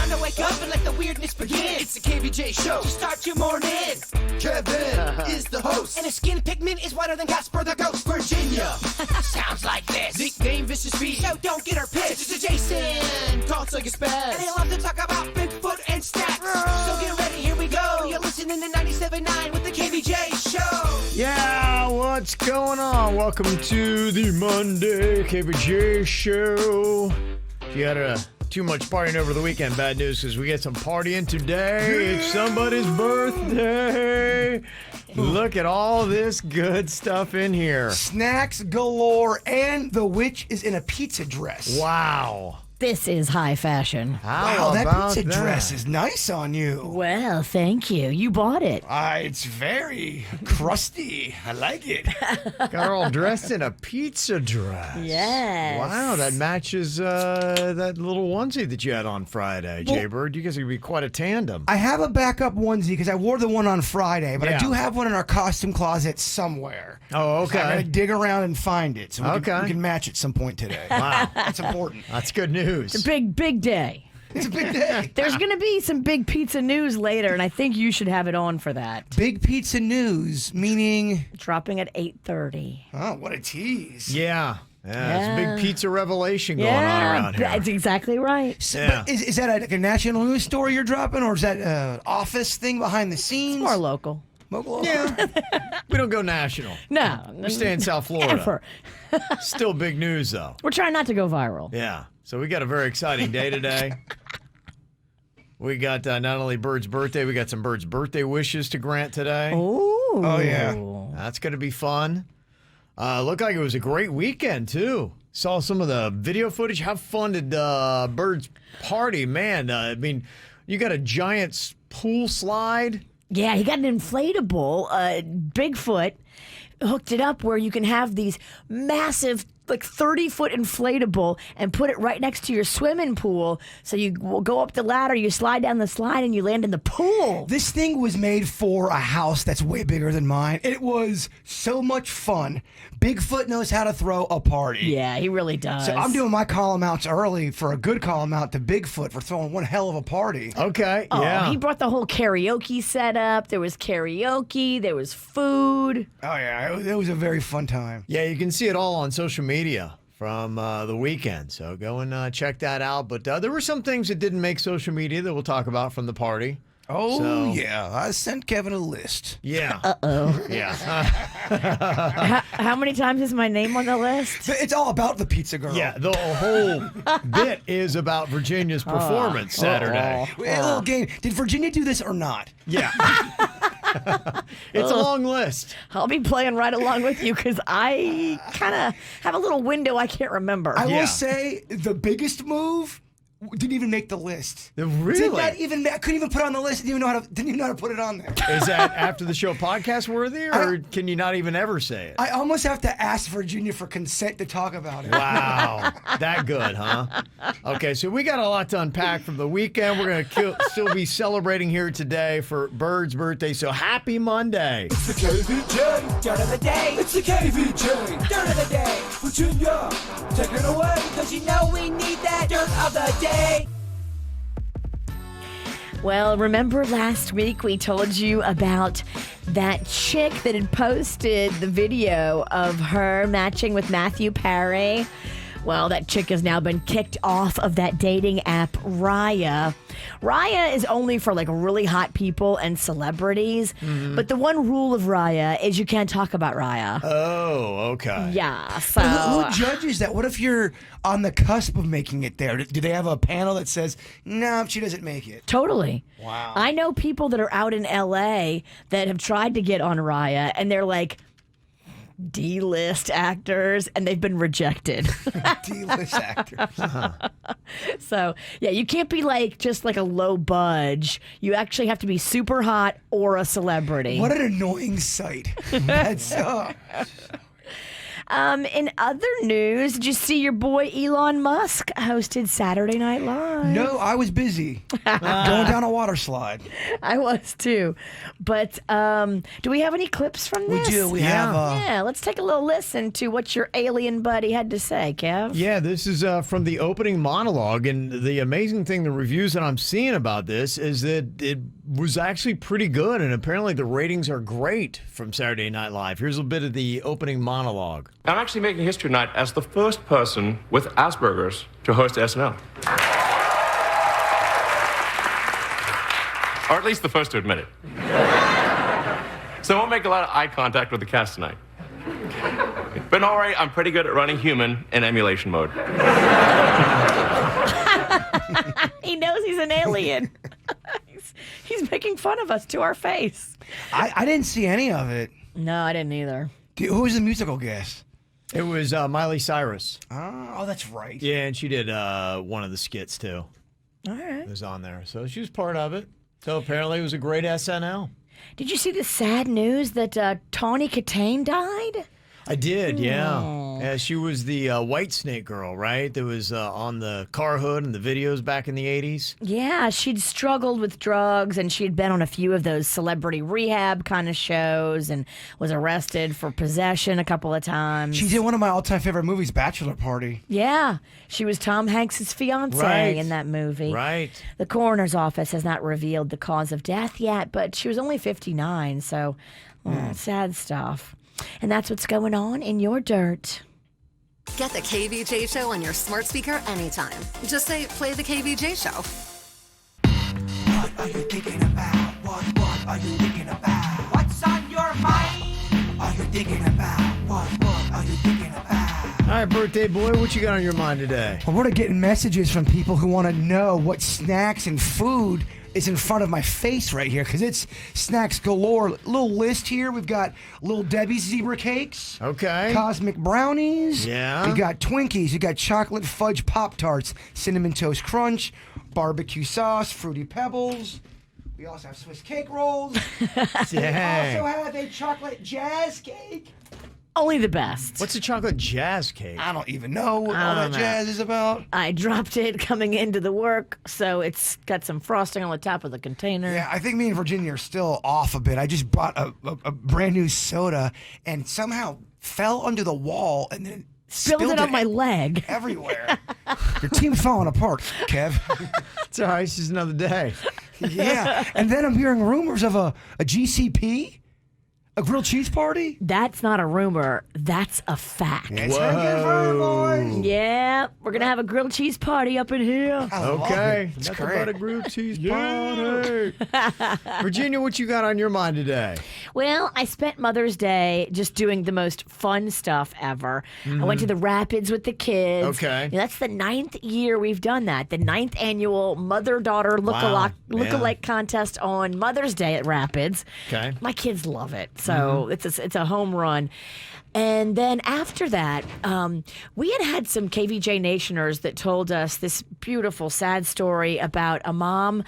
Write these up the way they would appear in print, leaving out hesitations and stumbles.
Time to wake up and let the weirdness begin. It's the KVJ show to start your morning. Kevin is the host, and his skin pigment is whiter than Casper the Ghost. Virginia sounds like this. Nickname Vicious Beast, so don't get her pissed. It's Jason, talks like a spaz, and they love to talk about Bigfoot and stats. So get ready, here we go. You're listening to 97.9 with the KVJ show. Yeah, what's going on? Welcome to the Monday KVJ show. If you had too much partying over the weekend, bad news, because we get some partying today. It's somebody's birthday. Look at all this good stuff in here. Snacks galore, and the witch is in a pizza dress. Wow. This is high fashion. Wow, that pizza dress is nice on you. Well, thank you. You bought it. It's very crusty. I like it. Got her all dressed in a pizza dress. Yes. Wow, that matches that little onesie that you had on Friday, Jaybird. You guys are going to be quite a tandem. I have a backup onesie because I wore the one on Friday, but I do have one in our costume closet somewhere. Oh, okay. So I'm going to dig around and find it so we Okay. can match at some point today. Wow. That's important. That's good news. It's a big day. It's a big day. There's going to be some big pizza news later, and I think you should have it on for that. Big pizza news, meaning... Dropping at 8:30. Oh, what a tease. Yeah. There's a big pizza revelation going on around here. That's exactly right. So, Yeah. but is that like a national news story you're dropping, or is that an office thing behind the scenes? It's more local. Yeah. We don't go national. No. We stay in South Florida. Ever. Still big news, though. We're trying not to go viral. Yeah. So we got a very exciting day today. We got not only Bird's birthday, we got some Bird's birthday wishes to grant today. Ooh. Oh, yeah. That's going to be fun. Looked like it was a great weekend, too. Saw some of the video footage. How fun did Bird's party? Man, I mean, you got a giant pool slide. Yeah, he got an inflatable Bigfoot, hooked it up where you can have these massive, like 30-foot inflatable and put it right next to your swimming pool. So you go up the ladder, you slide down the slide, and you land in the pool. This thing was made for a house that's way bigger than mine. It was so much fun. Bigfoot knows how to throw a party. Yeah, he really does. So I'm doing my column outs early for a good column out to Bigfoot for throwing one hell of a party. Okay, Oh, yeah. he brought the whole karaoke setup. There was karaoke. There was food. Oh, yeah. It was a very fun time. Yeah, you can see it all on social media from the weekend. So go and check that out. But there were some things that didn't make social media that we'll talk about from the party. Oh, So- yeah. I sent Kevin a list. Yeah. Uh-oh. Yeah. How many times is my name on the list? It's all about the pizza girl. Yeah, the whole bit is about Virginia's performance Saturday. A little game. Did Virginia do this or not? Yeah. It's a long list. I'll be playing right along with you because I kind of have a little window I can't remember. I Yeah. will say the biggest move didn't even make the list. Really? I couldn't even put it on the list. Didn't even know how to put it on there. Is that after the show podcast worthy, or can you not even ever say it? I almost have to ask Virginia for consent to talk about it. Wow. That good, huh? Okay, so we got a lot to unpack from the weekend. We're going to still be celebrating here today for Bird's birthday, so happy Monday. It's the KVJ dirt of the day. It's the KVJ dirt of the day. Virginia, take it away, because you know we need that dirt of the day. Well, remember last week we told you about that chick that had posted the video of her matching with Matthew Perry? Well, that chick has now been kicked off of that dating app, Raya. Raya is only for like really hot people and celebrities, but the one rule of Raya is you can't talk about Raya. Oh, okay. Yeah, so Who judges that? What if you're on the cusp of making it there? Do they have a panel that says, no, she doesn't make it? totally. Wow. I know people that are out in LA that have tried to get on Raya, and they're like D-list actors, and they've been rejected. D-list actors. So, yeah, you can't be like just like a low budge. You actually have to be super hot or a celebrity. What an annoying sight. That's In other news, did you see your boy Elon Musk hosted Saturday Night Live? No, I was busy going down a water slide. I was too. But do we have any clips from this? We do. We have. Yeah, let's take a little listen to what your alien buddy had to say, Kev. Yeah, this is from the opening monologue, and the amazing thing, the reviews that I'm seeing about this is that it was actually pretty good, and apparently the ratings are great from Saturday Night Live. Here's a bit of the opening monologue. I'm actually making history tonight as the first person with Asperger's to host SNL. Or at least the first to admit it. So I won't make a lot of eye contact with the cast tonight. But don't worry, I'm pretty good at running human in emulation mode. He knows he's an alien. He's making fun of us to our face. I didn't see any of it. No, I didn't either. Who was the musical guest? It was Miley Cyrus. Oh, that's right. Yeah, and she did one of the skits too. All right. It was on there. So she was part of it. So apparently it was a great SNL. Did you see the sad news that Tawny Katane died? I did, yeah. Yeah, she was the White Snake girl, right? That was on the car hood and the videos back in the 80s. Yeah, she'd struggled with drugs, and she'd been on a few of those celebrity rehab kind of shows and was arrested for possession a couple of times. She did one of my all-time favorite movies, Bachelor Party. Yeah, she was Tom Hanks' fiancée Right. in that movie. Right. The coroner's office has not revealed the cause of death yet, but she was only 59, so sad stuff. And that's what's going on in your dirt. Get the KVJ show on your smart speaker anytime. Just say, play the KVJ show. What are you thinking about? What are you thinking about? What's on your mind? Are you thinking about? What are you thinking about? All right, birthday boy, what you got on your mind today? Well, we're getting messages from people who want to know what snacks and food is in front of my face right here, because it's snacks galore. Little list here. We've got Little Debbie's zebra cakes. Okay. Cosmic brownies. Yeah. We got Twinkies. We got chocolate fudge Pop-Tarts, Cinnamon Toast Crunch, barbecue sauce, Fruity Pebbles. We also have Swiss cake rolls. We also have a chocolate jazz cake. Only the best. What's a chocolate jazz cake? I don't even know what all don't that know. jazz is about. I dropped it coming into the work, so it's got some frosting on the top of the container. Yeah, I think me and Virginia are still off a bit. I just bought a brand new soda and somehow fell under the wall and then Spilled it on my leg. everywhere. Your team's falling apart, Kev. It's all right, it's just another day. Yeah, and then I'm hearing rumors of a GCP, a grilled cheese party. That's not a rumor. That's a fact. It's confirmed, boys. Yeah, we're going to have a grilled cheese party up in here. I love Okay. it. It's Nothing great. but a grilled cheese party. Virginia, what you got on your mind today? Well, I spent Mother's Day just doing the most fun stuff ever. I went to the Rapids with the kids. Okay. Yeah, that's the 9th year we've done that. The 9th annual mother-daughter look-alike contest on Mother's Day at Rapids. Okay. My kids love it. So it's a home run. And then after that, we had some KVJ Nationers that told us this beautiful, sad story about a mom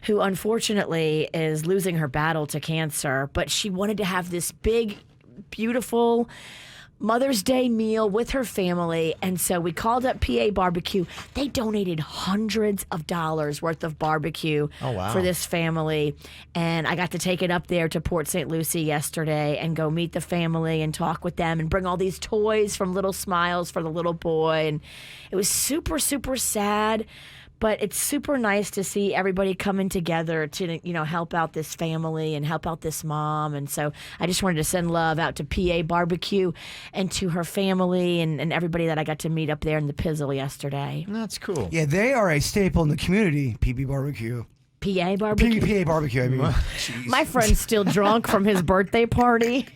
who unfortunately is losing her battle to cancer, but she wanted to have this big, beautiful Mother's Day meal with her family, and so we called up PA Barbecue. They donated hundreds of dollars worth of barbecue for this family, and I got to take it up there to Port St. Lucie yesterday and go meet the family and talk with them and bring all these toys from Little Smiles for the little boy, and it was super, super sad. But it's super nice to see everybody coming together to, help out this family and help out this mom. And so I just wanted to send love out to PA Barbecue and to her family and everybody that I got to meet up there in the Pizzle yesterday. That's cool. Yeah, they are a staple in the community, PB Barbecue. PA Barbecue? PA Barbecue, I mean. Jeez. My friend's still drunk from his birthday party.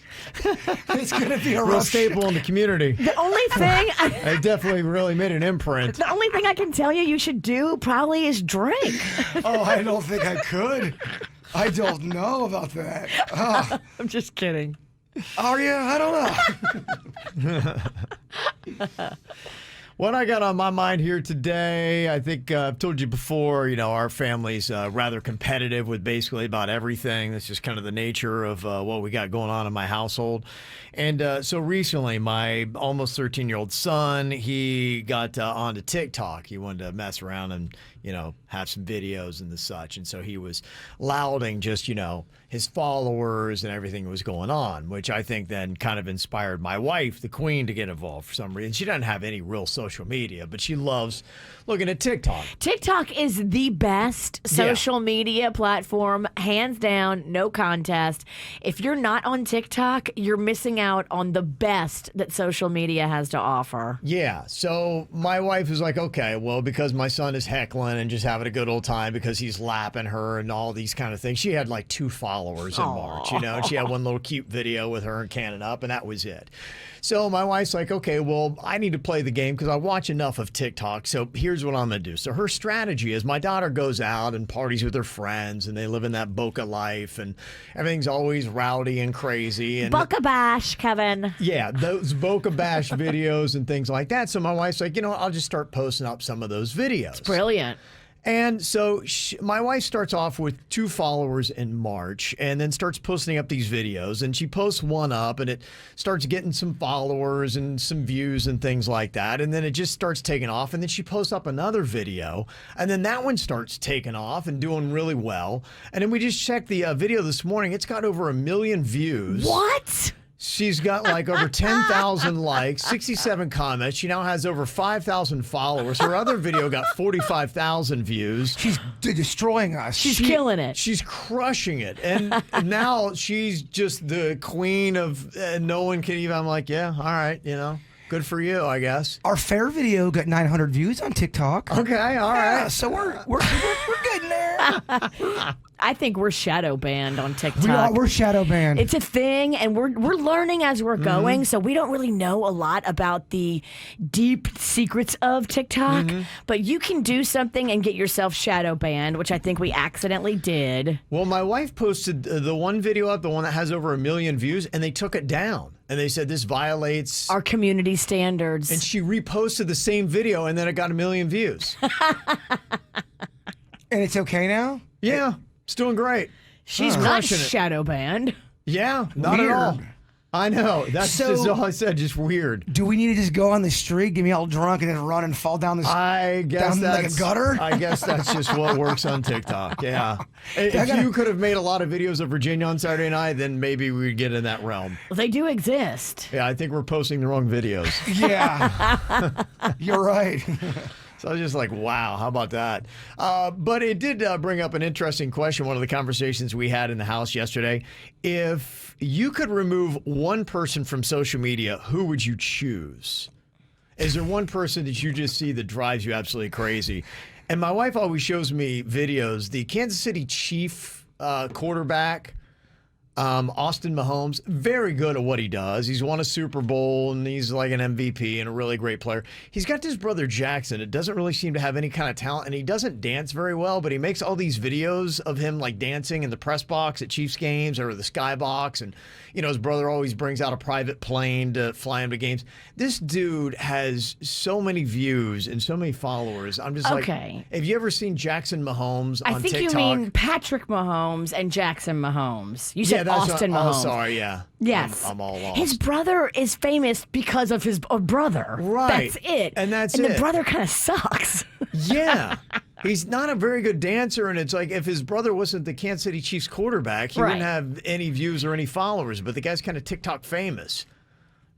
It's going to be a Real rough staple in the community. The only thing... It definitely really made an imprint. The only thing I can tell you should do probably is drink. Oh, I don't think I could. I don't know about that. Oh, I'm just kidding. are you? I don't know. What I got on my mind here today, I think I've told you before, our family's rather competitive with basically about everything. That's just kind of the nature of what we got going on in my household. And so recently, my almost 13-year-old son, he got onto TikTok. He wanted to mess around and, have some videos and the such. And so he was lauding just, his followers and everything that was going on, which I think then kind of inspired my wife, the queen, to get involved for some reason. She doesn't have any real social media, but she loves looking at TikTok. TikTok is the best social media platform, hands down, no contest. If you're not on TikTok, you're missing out on the best that social media has to offer. Yeah, so my wife is like, okay, well, because my son is heckling and just having a good old time because he's lapping her and all these kind of things. She had like 2 followers in March, and she had one little cute video with her and canning up, and that was it. So my wife's like, okay, well, I need to play the game because I watch enough of TikTok. So here's what I'm going to do. So her strategy is my daughter goes out and parties with her friends, and they live in that Boca life, and everything's always rowdy and crazy. And Boca Bash, Kevin. yeah, those Boca Bash videos and things like that. So my wife's like, I'll just start posting up some of those videos. It's brilliant. And so my wife starts off with 2 followers in March and then starts posting up these videos. And she posts one up and it starts getting some followers and some views and things like that. And then it just starts taking off. And then she posts up another video. And then that one starts taking off and doing really well. And then we just checked the video this morning. It's got over 1 million views. What? She's got like over 10,000 likes, 67 comments. She now has over 5,000 followers. Her other video got 45,000 views. She's destroying us. She's killing it. She's crushing it. And now she's just the queen of no one can even. I'm like, yeah, all right, good for you, I guess. Our fair video got 900 views on TikTok. Okay, all right. Yeah, so we're good in there. I think we're shadow banned on TikTok. We're shadow banned. It's a thing, and we're learning as we're going, so we don't really know a lot about the deep secrets of TikTok. But you can do something and get yourself shadow banned, which I think we accidentally did. Well, my wife posted the one video up, the one that has over 1 million views, and they took it down. And they said this violates our community standards. And she reposted the same video, and then it got 1 million views. And it's okay now? Yeah. It's doing great. She's not shadow banned. Yeah, not Weird. at all. I know. That's just all I said. Just weird. Do we need to just go on the street, get me all drunk, and then run and fall down I guess down that's like a gutter? I guess that's just what works on TikTok. Yeah. If you could have made a lot of videos of Virginia on Saturday night, then maybe we'd get in that realm. They do exist. Yeah, I think we're posting the wrong videos. Yeah. You're right. So I was just like, wow, how about that? But it did bring up an interesting question, one of the conversations we had in the house yesterday. If you could remove one person from social media, who would you choose? Is there one person that you just see that drives you absolutely crazy? And my wife always shows me videos. The Kansas City Chief quarterback, Austin Mahomes, very good at what he does. He's won a Super Bowl, and he's like an MVP and a really great player. He's got this brother Jackson. It doesn't really seem to have any kind of talent, and he doesn't dance very well, but he makes all these videos of him like dancing in the press box at Chiefs games or the skybox, and his brother always brings out a private plane to fly him to games. This dude has so many views and so many followers. I'm just like, have you ever seen Jackson Mahomes on TikTok? I think you mean Patrick Mahomes and Jackson Mahomes. You said Austin Mahomes. Oh, sorry, yeah. Yes. I'm all lost. His brother is famous because of his brother. Right. That's it. And the brother kind of sucks. Yeah. He's not a very good dancer, and it's like if his brother wasn't the Kansas City Chiefs quarterback, he wouldn't have any views or any followers. But the guy's kind of TikTok famous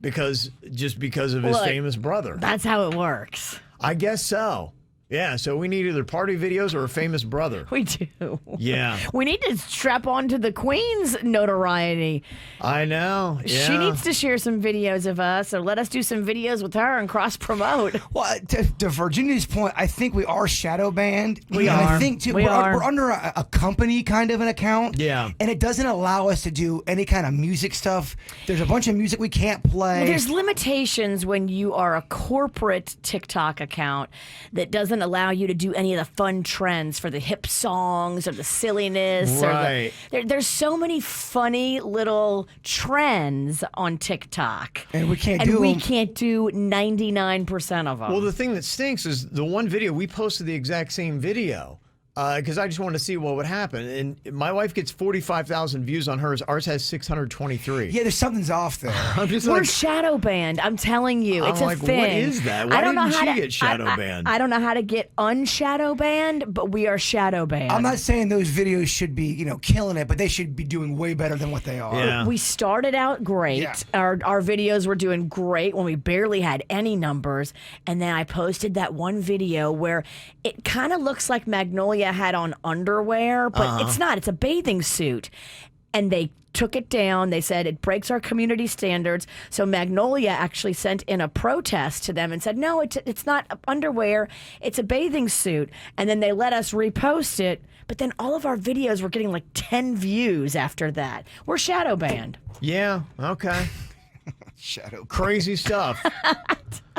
because of his famous brother. That's how it works. I guess so. Yeah, so we need either party videos or a famous brother. We do. Yeah. We need to strap on to the Queen's notoriety. I know. Yeah. She needs to share some videos of us, so let us do some videos with her and cross-promote. Well, to Virginia's point, I think we are shadow banned. We are. I think, too, we're under a company kind of an account. Yeah. And it doesn't allow us to do any kind of music stuff. There's a bunch of music we can't play. Well, there's limitations when you are a corporate TikTok account that doesn't doesn't allow you to do any of the fun trends for the hip songs or the silliness. Right. There's so many funny little trends on TikTok. And we can't and do we them. can't do 99% of them. Well, the thing that stinks is the one video, we posted the exact same video. Because I just wanted to see what would happen. And my wife gets 45,000 views on hers. Ours has 623. Yeah, there's something's off there. I'm just We're like, shadow banned. I'm telling you, it's I'm a like, thing. what is that? Why I don't know didn't how she to get shadow banned? I don't know how to get unshadow banned, but we are shadow banned. I'm not saying those videos should be, killing it, but they should be doing way better than what they are. Yeah. We started out great. Yeah. Our videos were doing great when we barely had any numbers. And then I posted that one video where it kind of looks like Magnolia had on underwear, but it's not. It's a bathing suit. And they took it down. They said it breaks our community standards. So Magnolia actually sent in a protest to them and said, no, it's not underwear. It's a bathing suit. And then they let us repost it. But then all of our videos were getting like 10 views after that. We're shadow banned. Yeah, okay. Shadow. Crazy stuff.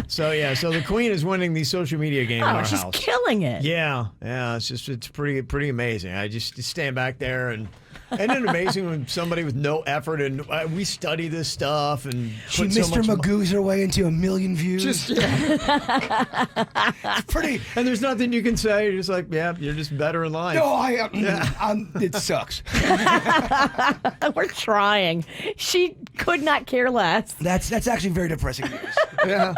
So the queen is winning the social media game in our she's house. killing it. Yeah, it's pretty amazing. I just stand back there and isn't it amazing when somebody with no effort and we study this stuff and She put so Mr. much Magoo's her way into 1 million views. Pretty. and there's nothing you can say. You're just like, yeah, you're just better in life. No, it sucks. We're trying. She could not care less. That's actually very depressing news. Yeah.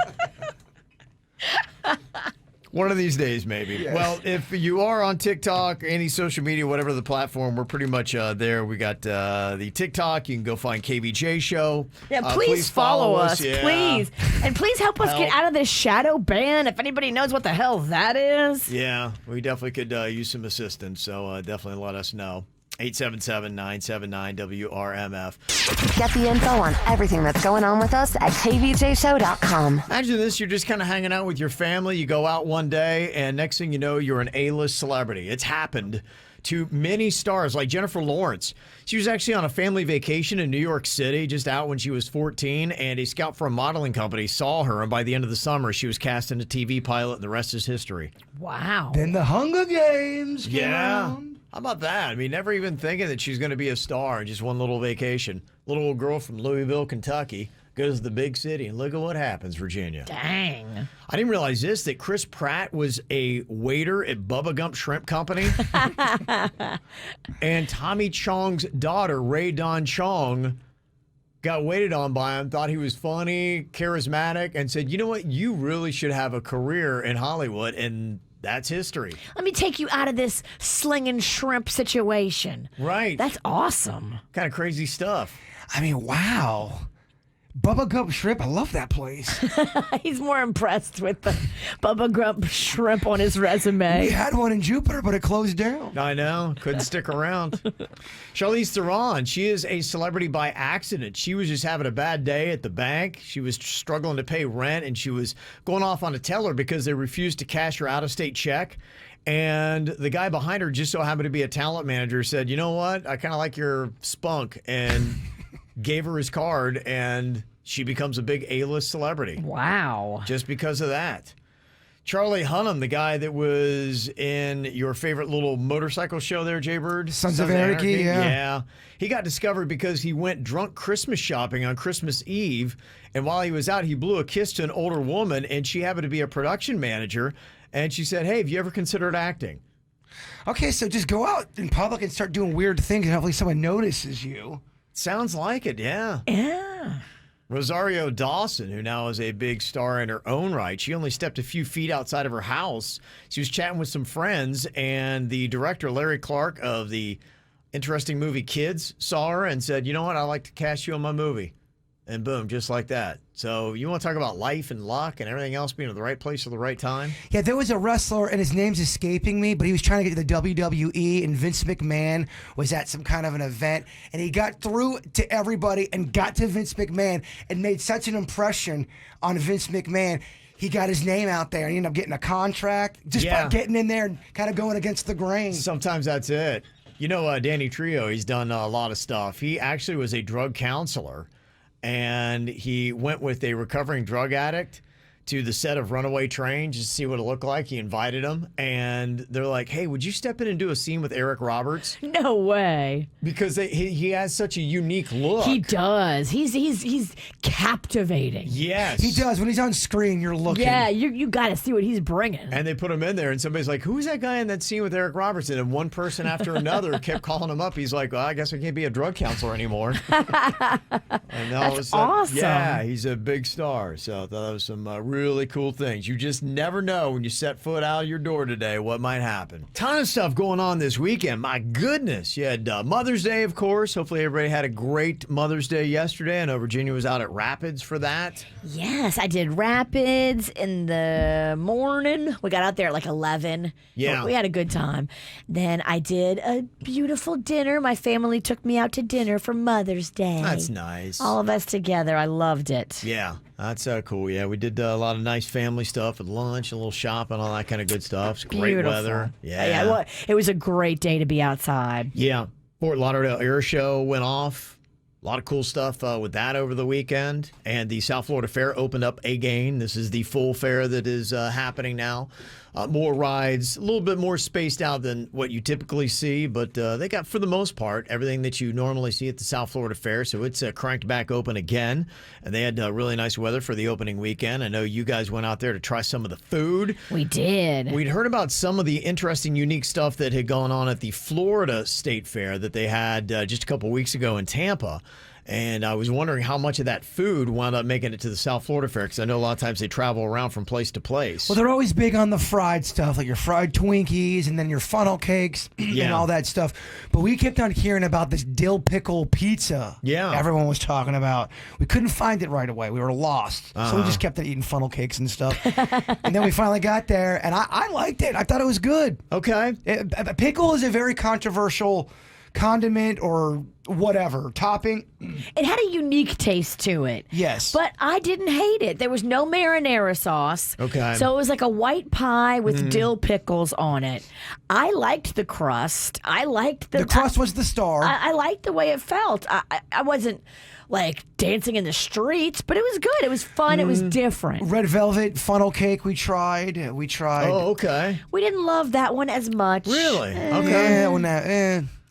One of these days, maybe. Yes. Well, if you are on TikTok, any social media, whatever the platform, we're pretty much there. We got the TikTok. You can go find KVJ Show. Yeah, please follow us, Yeah. please. And please help us get out of this shadow ban. If anybody knows what the hell that is. Yeah, we definitely could use some assistance, so definitely let us know. 877-979-WRMF. Get the info on everything that's going on with us at kvjshow.com. Imagine this, you're just kind of hanging out with your family. You go out one day, and next thing you know, you're an A-list celebrity. It's happened to many stars, like Jennifer Lawrence. She was actually on a family vacation in New York City, just out when she was 14, and a scout for a modeling company saw her, and by the end of the summer, she was cast in a TV pilot, and the rest is history. Wow. Then the Hunger Games came Yeah. around. How about that? I mean, never even thinking that she's going to be a star in just one little vacation. Little old girl from Louisville, Kentucky, goes to the big city, and look at what happens, Virginia. Dang. I didn't realize this, that Chris Pratt was a waiter at Bubba Gump Shrimp Company. And Tommy Chong's daughter, Ray Don Chong, got waited on by him, thought he was funny, charismatic, and said, you know what, you really should have a career in Hollywood, and that's history. Let me take you out of this slinging shrimp situation. Right. That's awesome. Kind of crazy stuff. I mean, wow. Bubba Gump Shrimp, I love that place. He's more impressed with the Bubba Grump shrimp on his resume. We had one in Jupiter, but it closed down. I know. Couldn't stick around. Charlize Theron, she is a celebrity by accident. She was just having a bad day at the bank. She was struggling to pay rent, and she was going off on a teller because they refused to cash her out-of-state check. And the guy behind her just so happened to be a talent manager, said, you know what? I kind of like your spunk, and gave her his card, and she becomes a big A-list celebrity. Wow. Just because of that. Charlie Hunnam, the guy that was in your favorite little motorcycle show there, Jaybird? Sons of Anarchy, yeah. Yeah. He got discovered because he went drunk Christmas shopping on Christmas Eve, and while he was out, he blew a kiss to an older woman, and she happened to be a production manager, and she said, hey, have you ever considered acting? Okay, so just go out in public and start doing weird things, and hopefully someone notices you. Sounds like it, yeah. Yeah. Rosario Dawson, who now is a big star in her own right, she only stepped a few feet outside of her house. She was chatting with some friends, and the director, Larry Clark, of the interesting movie Kids, saw her and said, you know what, I'd like to cast you in my movie. And boom, just like that. So you want to talk about life and luck and everything else being at the right place at the right time? Yeah, there was a wrestler, and his name's escaping me, but he was trying to get to the WWE, and Vince McMahon was at some kind of an event, and he got through to everybody and got to Vince McMahon and made such an impression on Vince McMahon. He got his name out there, and he ended up getting a contract just by getting in there and kind of going against the grain. Sometimes that's it. You know, Danny Trejo, he's done a lot of stuff. He actually was a drug counselor, and he went with a recovering drug addict to the set of Runaway Train just to see what it looked like. He invited them, and they're like, hey, would you step in and do a scene with Eric Roberts? No way. Because he has such a unique look. He does. He's captivating. Yes. He does. When he's on screen, you're looking. Yeah, you got to see what he's bringing. And they put him in there, and somebody's like, who's that guy in that scene with Eric Robertson? And one person after another kept calling him up. He's like, well, I guess I can't be a drug counselor anymore. And all of a sudden, awesome. Yeah, he's a big star. So I thought that was some really cool things. You just never know when you set foot out of your door today what might happen. Ton of stuff going on this weekend. My goodness. You had Mother's Day, of course. Hopefully everybody had a great Mother's Day yesterday. I know Virginia was out at Rapids for that. Yes, I did Rapids in the morning. We got out there at like 11. Yeah. We had a good time. Then I did a beautiful dinner. My family took me out to dinner for Mother's Day. That's nice. All of us together. I loved it. Yeah, that's cool. Yeah, we did a lot of nice family stuff at lunch, a little shopping, all that kind of good stuff. It's great Beautiful. weather. Yeah, well, it was a great day to be outside. Yeah. Fort Lauderdale Air Show went off. A lot of cool stuff with that over the weekend. And the South Florida Fair opened up again. This is the full fair that is happening now. More rides, a little bit more spaced out than what you typically see, but they got, for the most part, everything that you normally see at the South Florida Fair. So it's cranked back open again. And they had really nice weather for the opening weekend. I know you guys went out there to try some of the food. We did. We'd heard about some of the interesting, unique stuff that had gone on at the Florida State Fair that they had just a couple weeks ago in Tampa. And I was wondering how much of that food wound up making it to the South Florida Fair, because I know a lot of times they travel around from place to place. Well, they're always big on the fried stuff, like your fried Twinkies and then your funnel cakes and all that stuff. But we kept on hearing about this dill pickle pizza. Yeah. Everyone was talking about. We couldn't find it right away. We were lost. So we just kept on eating funnel cakes and stuff. And then we finally got there, and I liked it. I thought it was good. Okay. Pickle is a very controversial condiment or whatever topping. It had a unique taste to it. Yes. But I didn't hate it. There was no marinara sauce. Okay. So it was like a white pie with dill pickles on it. I liked the crust. I liked The crust was the star. I liked the way it felt. I wasn't like dancing in the streets, but it was good. It was fun. It was different. Red velvet funnel cake we tried. Oh, okay. We didn't love that one as much. Really? Okay. Yeah, when that,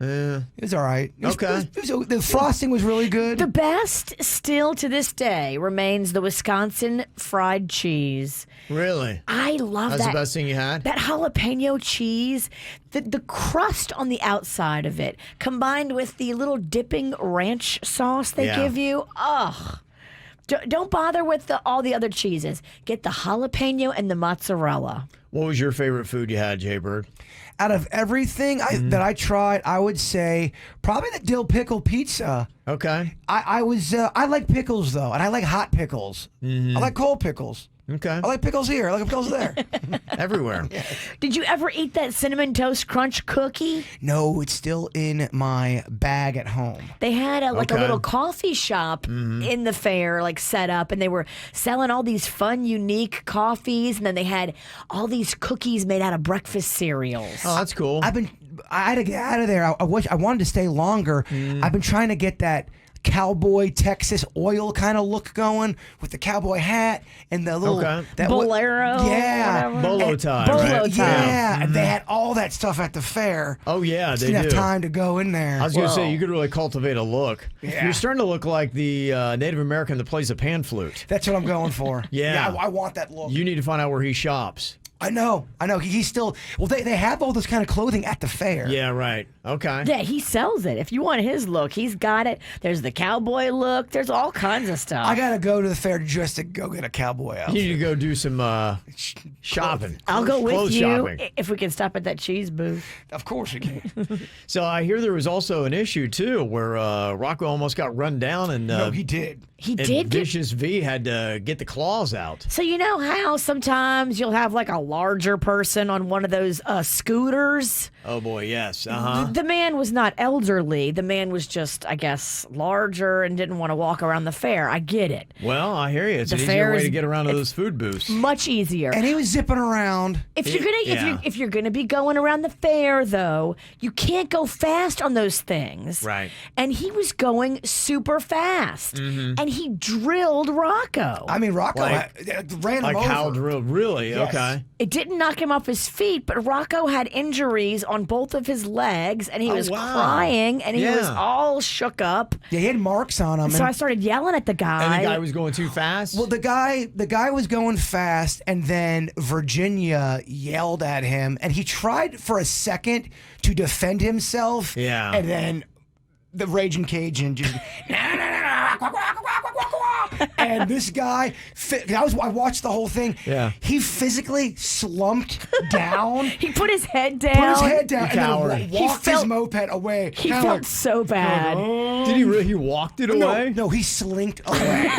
it was all right. The frosting was really good. The best still to this day remains the Wisconsin fried cheese. Really? I love That's that. the best thing you had? That jalapeno cheese, the crust on the outside of it, combined with the little dipping ranch sauce they give you. Ugh. Don't bother with all the other cheeses. Get the jalapeno and the mozzarella. What was your favorite food you had, Jaybird? Out of everything that I tried, I would say probably the dill pickle pizza. Okay. I like pickles though, and I like hot pickles. I like cold pickles. Okay. I like pickles here. I like pickles there. Everywhere. Did you ever eat that Cinnamon Toast Crunch cookie? No, it's still in my bag at home. They had a Okay. little coffee shop in the fair, like set up, and they were selling all these fun, unique coffees, and then they had all these cookies made out of breakfast cereals. Oh, that's cool. I had to get out of there. I wanted to stay longer. I've been trying to get that cowboy Texas oil kind of look going with the cowboy hat and the little that Bolero. Yeah. whatever. Bolo tie, Bolo right? tie. Yeah, and they had all that stuff at the fair. Oh, yeah, they Didn't do. have time to go in there. I was going to say, you could really cultivate a look. Yeah. You're starting to look like the Native American that plays a pan flute. That's what I'm going for. Yeah. I want that look. You need to find out where he shops. I know. He's still. Well, they have all this kind of clothing at the fair. Yeah, right. Okay. Yeah, he sells it. If you want his look, he's got it. There's the cowboy look. There's all kinds of stuff. I gotta go to the fair just to go get a cowboy outfit. You need to go do some shopping. I'll go with Clothes you shopping. if we can stop at that cheese booth. Of course you can. So I hear there was also an issue, too, where Rocco almost got run down and No, he did. He and did get. Vicious V had to get the claws out. So you know how sometimes you'll have like a larger person on one of those scooters. Oh, boy, yes. Uh-huh. The man was not elderly. The man was just, I guess, larger and didn't want to walk around the fair. I get it. Well, I hear you. It's The an fair easier way is- to get around to those food booths. Much easier. And he was zipping around. If you're gonna Yeah. if you're gonna be going around the fair though, you can't go fast on those things. Right. And he was going super fast, and he drilled Rocco. I mean, Rocco ran him Like over. how drilled? Really? Yes. Okay. It didn't knock him off his feet, but Rocco had injuries on both of his legs, and he Oh, was wow. crying, and he was Yeah. all shook up. Yeah, he had marks on him. So I started yelling at the guy. And the guy was going too fast? Well, the guy was going fast, and then Virginia yelled at him, and he tried for a second to defend himself. Yeah. And then the Raging Cajun just and this guy, I watched the whole thing. Yeah. He physically slumped down. He put his head down. Put his head down and Coward. then walked his moped away. He Kinda felt like, so bad. Did he really? He walked it away? no, he slinked away.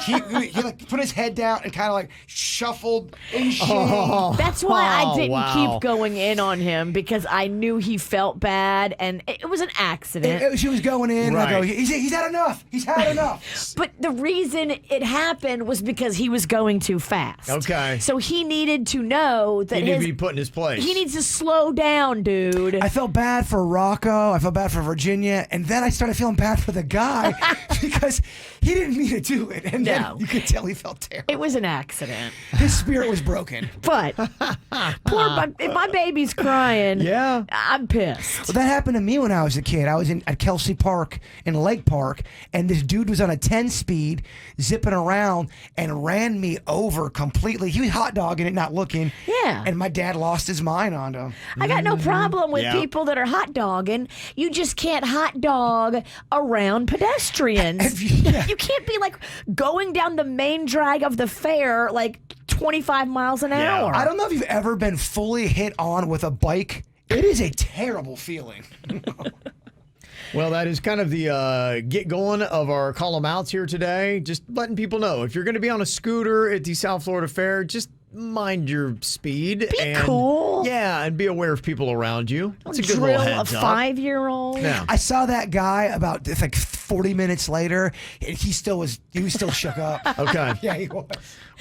he like put his head down and kind of like shuffled in shame. That's why I didn't wow. keep going in on him, because I knew he felt bad, and it was an accident. She was going in. Right. I go, he's had enough. He's had enough. But the reason it happened was because he was going too fast. Okay. So he needed to know that He needed to be put in his place. he needs to slow down, dude. I felt bad for Rocco. I felt bad for Virginia, and then I started feeling bad for the guy because he didn't mean to do it, and then No. you could tell he felt terrible. It was an accident. His spirit was broken. But if my baby's crying, Yeah. I'm pissed. Well, that happened to me when I was a kid. I was at Kelsey Park in Lake Park, and this dude was on a 10-speed zipping around and ran me over completely. He was hot dogging it, not looking. Yeah. And my dad lost his mind on him. I got no problem with Yeah. people that are hot dogging. You just can't hot dog around pedestrians. Yeah. You can't be like going down the main drag of the fair like 25 miles an hour. I don't know if you've ever been fully hit on with a bike. It is a terrible feeling. Well, that is kind of the get going of our call 'em outs here today. Just letting people know, if you're going to be on a scooter at the South Florida Fair, just mind your speed. Be cool. Yeah, and be aware of people around you. That's a good Drill little a heads up. 5-year-old. Yeah. I saw that guy about it's like 40 minutes later, and he was still shook up. Okay. Yeah, he was.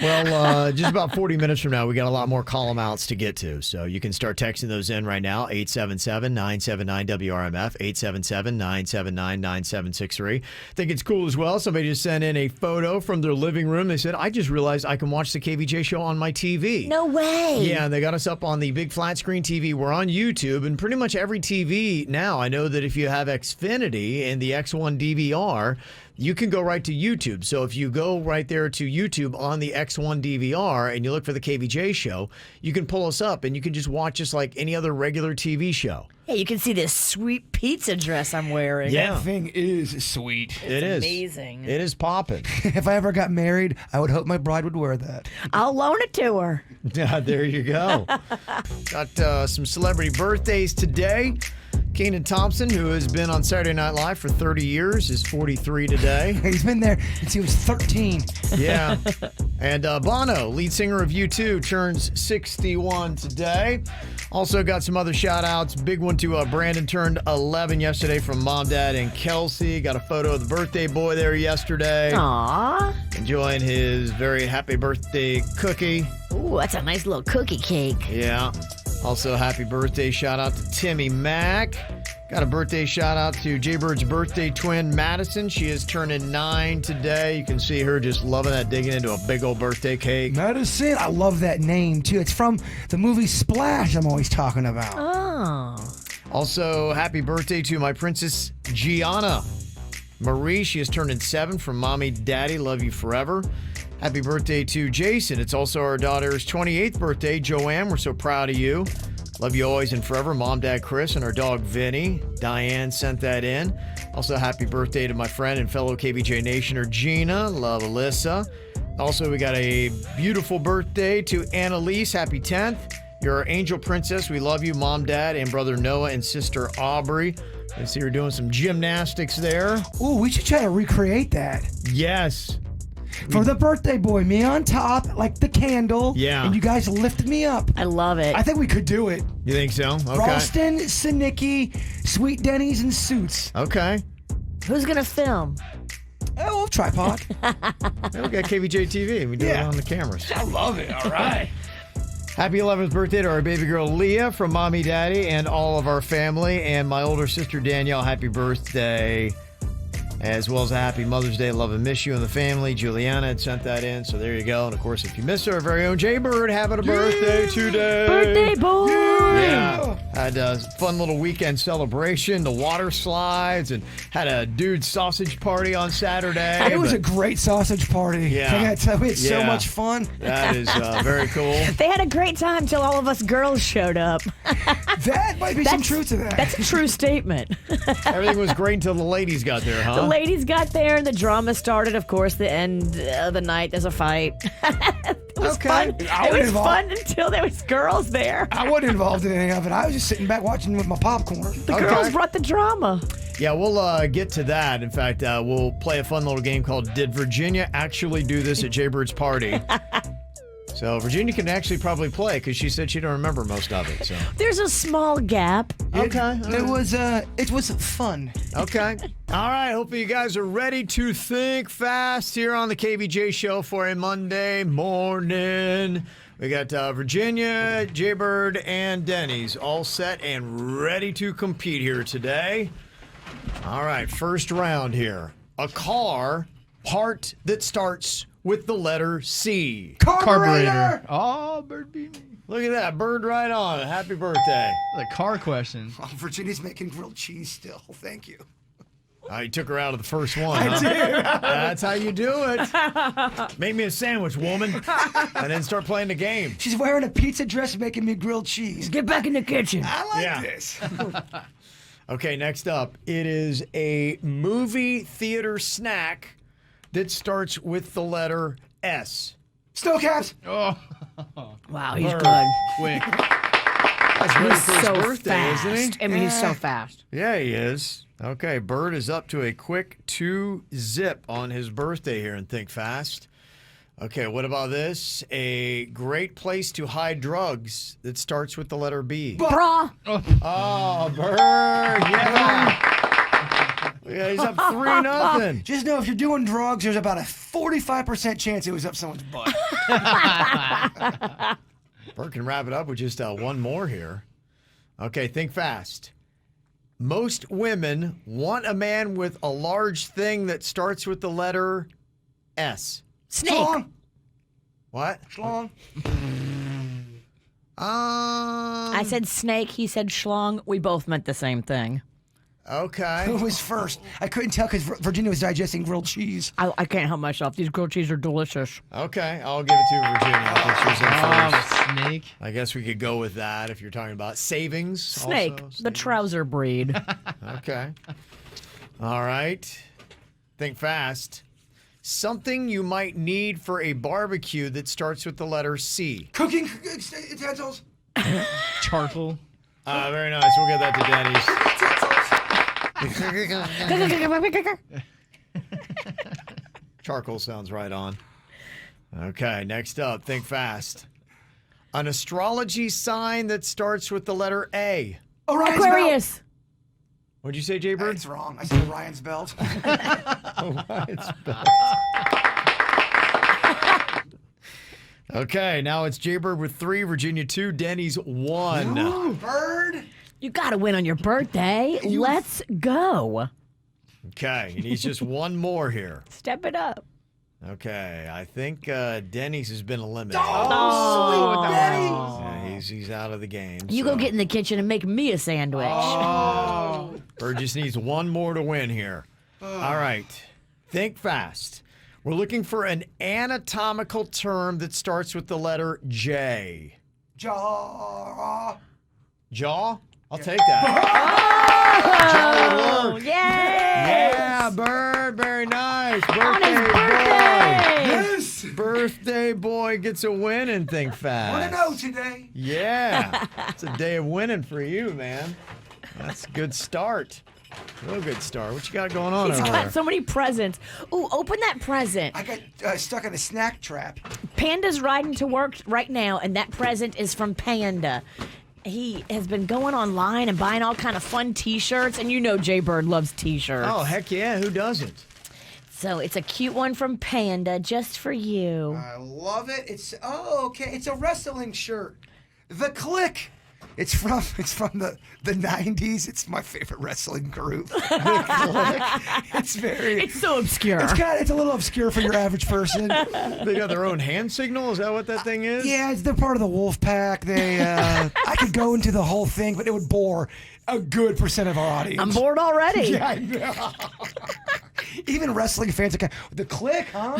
Well, just about 40 minutes from now, we got a lot more call 'em outs to get to. So you can start texting those in right now, 877-979-WRMF, 877-979-9763. I think it's cool as well. Somebody just sent in a photo from their living room. They said, I just realized I can watch the KVJ show on my TV. No way. Yeah, and they got us up on the big flat screen TV. We're on YouTube, and pretty much every TV now. I know that if you have Xfinity and the X1 DVR, you can go right to YouTube. So if you go right there to YouTube on the X1 DVR and you look for the KVJ show, you can pull us up and you can just watch us like any other regular TV show. Hey, you can see this sweet pizza dress I'm wearing. Yeah. That thing is sweet. It is amazing. It is popping. If I ever got married, I would hope my bride would wear that. I'll loan it to her. Yeah, there you go. Got some celebrity birthdays today. Kenan Thompson, who has been on Saturday Night Live for 30 years, is 43 today. He's been there since he was 13. Yeah. And Bono, lead singer of U2, turns 61 today. Also got some other shout outs. Big one to Brandon, turned 11 yesterday, from Mom, Dad, and Kelsey. Got a photo of the birthday boy there yesterday. Aw. Enjoying his very happy birthday cookie. Ooh, that's a nice little cookie cake. Yeah. Also, happy birthday shout out to Timmy Mack. Got a birthday shout out to Jaybird's birthday twin, Madison. She is turning 9 today. You can see her just loving that, digging into a big old birthday cake. Madison, I love that name too. It's from the movie Splash I'm always talking about. Oh. Also, happy birthday to my princess Gianna Marie. She is turning 7, from Mommy, Daddy, love you forever. Happy birthday to Jason. It's also our daughter's 28th birthday. Joanne, we're so proud of you. Love you always and forever. Mom, Dad, Chris, and our dog, Vinny. Diane sent that in. Also, happy birthday to my friend and fellow KVJ Nationer, Gina. Love, Alyssa. Also, we got a beautiful birthday to Annalise. Happy 10th. You're our angel princess. We love you, Mom, Dad, and brother Noah and sister Aubrey. I see you're doing some gymnastics there. Ooh, we should try to recreate that. Yes. For the birthday boy, me on top, like the candle. Yeah. And you guys lifted me up. I love it. I think we could do it. You think so? Okay. Ralston, Sinicki, Sweet Denny's, and Suits. Okay. Who's going to film? Oh, we'll tripod. Yeah, we got KVJ TV. We do it on the cameras. I love it. All right. Happy 11th birthday to our baby girl Leah from Mommy, Daddy, and all of our family. And my older sister Danielle, happy birthday. As well as a happy Mother's Day. Love and miss you and the family. Juliana had sent that in, so there you go. And of course, if you missed her, our very own Jaybird having a birthday today. Birthday boy! Yeah. Had a fun little weekend celebration, the water slides, and had a dude sausage party on Saturday. It was a great sausage party. Yeah. I gotta tell you, it's so Yeah. much fun. That is very cool. They had a great time till all of us girls showed up. That might be some truth to that. That's a true statement. Everything was great until the ladies got there, huh? The ladies got there and the drama started. Of course, the end of the night, there's a fight. It was fun. It was fun until there was girls there. I wasn't involved in any of it. I was just sitting back watching with my popcorn. The girls brought the drama. Yeah, we'll get to that. In fact, we'll play a fun little game called Did Virginia Actually Do This at Jaybird's Party? So Virginia can actually probably play because she said she don't remember most of it. So There's a small gap. okay, It was fun. okay. All right. Hopefully you guys are ready to think fast here on the KVJ show for a Monday morning. We got Virginia, Jaybird, and Denny's all set and ready to compete here today. All right, first round here. A car part that starts with the letter C. Carburetor. Oh, Bird beat me. Look at that, Bird right on. Happy birthday. The car question. Oh, Virginia's making grilled cheese still. Thank you. You took her out of the first one, huh? That's how you do it. Make me a sandwich, woman. And then start playing the game. She's wearing a pizza dress making me grilled cheese. Get back in the kitchen. I like Yeah. this. Okay, next up. It is a movie theater snack that starts with the letter S. Snow caps. Oh, Wow, he's Bird. good. quick. That's ready for his So birthday, fast. isn't he? I mean, he's so fast. Yeah, he is. Okay, Bird is up to a quick 2-zip on his birthday here and think fast. Okay, what about this? A great place to hide drugs that starts with the letter B. Bra. Oh, Bird, yeah. Yeah, he's up 3-0. Just know if you're doing drugs, there's about a 45% chance it was up someone's butt. Bird can wrap it up with just one more here. Okay, think fast. Most women want a man with a large thing that starts with the letter S. Snake. Schlong. What? Schlong. I said snake. He said schlong. We both meant the same thing. Okay. Who was first? I couldn't tell because Virginia was digesting grilled cheese. I can't help myself. These grilled cheese are delicious. Okay, I'll give it to Virginia. I think she's in first. Snake. I guess we could go with that if you're talking about savings. Snake, also. the trouser breed. Okay. All right. Think fast. Something you might need for a barbecue that starts with the letter C. Cooking utensils. Charcoal. Very nice. We'll get that to Denny's. Charcoal sounds right on. Okay, next up. Think fast. An astrology sign that starts with the letter A. Orion's Aquarius. What'd you say, belt. Jaybird? That's wrong. I said Orion's belt. Orion's belt. Okay, now it's Jaybird with 3, Virginia 2, Denny's 1. Bird. You got to win on your birthday. Let's go. Okay, he needs just one more here. Step it up. Okay, I think Denny's has been eliminated. Oh, sweet Denny's. Yeah, he's out of the game. You so. go get in the kitchen and make me a sandwich. Bird just needs one more to win here. All right, think fast. We're looking for an anatomical term that starts with the letter J. Jaw. Jaw? I'll take that. Jaw would work. Yay! Yeah, Bird, very nice. On his Birthday birthday! Yes. boy. Birthday boy gets a win and think fast. 1-0 today. Yeah, it's a day of winning for you, man. That's a good start. Real good start. What you got going on He's over got there? so many presents. Ooh, open that present. I got stuck in a snack trap. Panda's riding to work right now, and that present is from Panda. He has been going online and buying all kind of fun T-shirts, and you know Jaybird loves T-shirts. Oh, heck yeah. Who doesn't? So it's a cute one from Panda just for you. I love it. It's okay. It's a wrestling shirt. The Click. It's from the 90s. It's my favorite wrestling group. It's so obscure. It's a little obscure for your average person. They got their own hand signal? Is that what that thing is? Yeah, they're part of the Wolf Pack. They I could go into the whole thing, but it would bore a good percent of our audience. I'm bored already. Yeah, I know. Even wrestling fans are kind of, the Click, huh?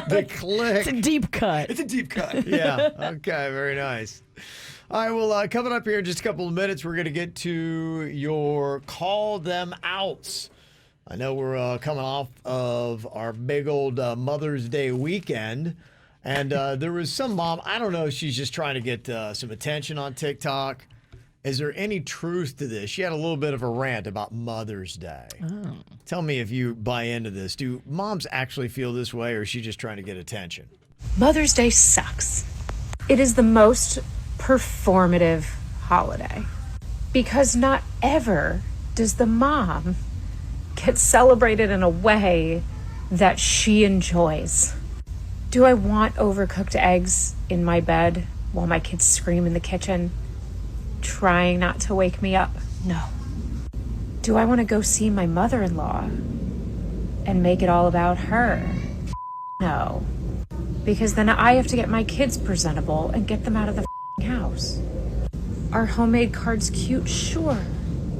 The Click. It's a deep cut. It's a deep cut. Yeah. Okay. Very nice. All right. Well, coming up here in just a couple of minutes, we're going to get to your Call Them Outs. I know we're coming off of our big old Mother's Day weekend. And there was some mom, I don't know if she's just trying to get some attention on TikTok. Is there any truth to this? She had a little bit of a rant about Mother's Day. Oh. Tell me if you buy into this. Do moms actually feel this way, or is she just trying to get attention? Mother's Day sucks. It is the most performative holiday because not ever does the mom get celebrated in a way that she enjoys. Do I want overcooked eggs in my bed while my kids scream in the kitchen, trying not to wake me up? No. Do I want to go see my mother-in-law and make it all about her? No. Because then I have to get my kids presentable and get them out of the house. Are homemade cards cute? Sure.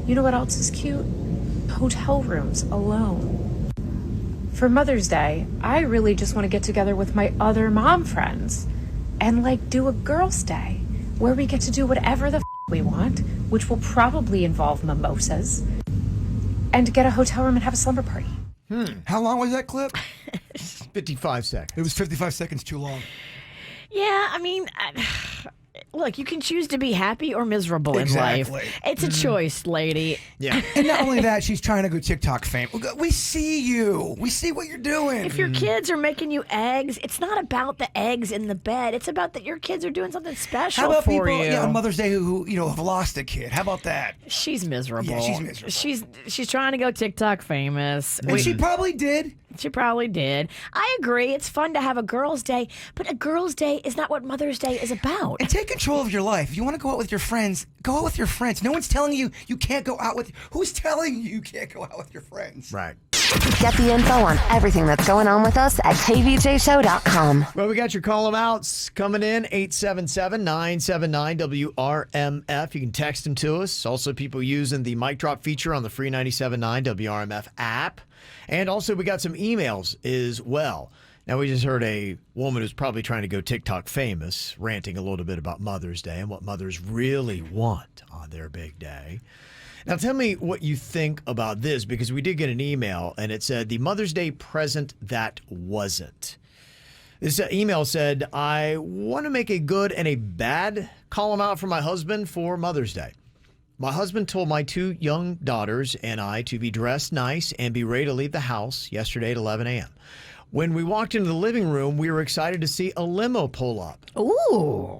You know what else is cute? Hotel rooms alone. For Mother's Day, I really just want to get together with my other mom friends and do a girls' day where we get to do whatever the we want, which will probably involve mimosas, and get a hotel room and have a slumber party. How long was that clip? 55 seconds. It was 55 seconds too long. Yeah, I mean, look, you can choose to be happy or miserable Exactly. in life. It's a choice, lady. Yeah. And not only that, she's trying to go TikTok fame. We see you. We see what you're doing. If your kids are making you eggs, it's not about the eggs in the bed. It's about that your kids are doing something special How about for people you. on Mother's Day who have lost a kid? How about that? She's miserable. Yeah, she's miserable. She's trying to go TikTok famous. And she probably did. She probably did. I agree. It's fun to have a girls' day, but a girls' day is not what Mother's Day is about. And take control of your life. If you want to go out with your friends, go out with your friends. No one's telling you you can't go out with. Who's telling you can't go out with your friends? Right. Get the info on everything that's going on with us at kvjshow.com. Well, we got your call them outs coming in, 877-979-WRMF. You can text them to us. Also, people using the mic drop feature on the free 97.9 WRMF app. And also, we got some emails as well. Now, we just heard a woman who's probably trying to go TikTok famous ranting a little bit about Mother's Day and what mothers really want on their big day. Now, tell me what you think about this, because we did get an email, and it said, the Mother's Day present that wasn't. This email said, I want to make a good and a bad call out for my husband for Mother's Day. My husband told my 2 young daughters and I to be dressed nice and be ready to leave the house yesterday at 11 a.m. When we walked into the living room, we were excited to see a limo pull up. Ooh.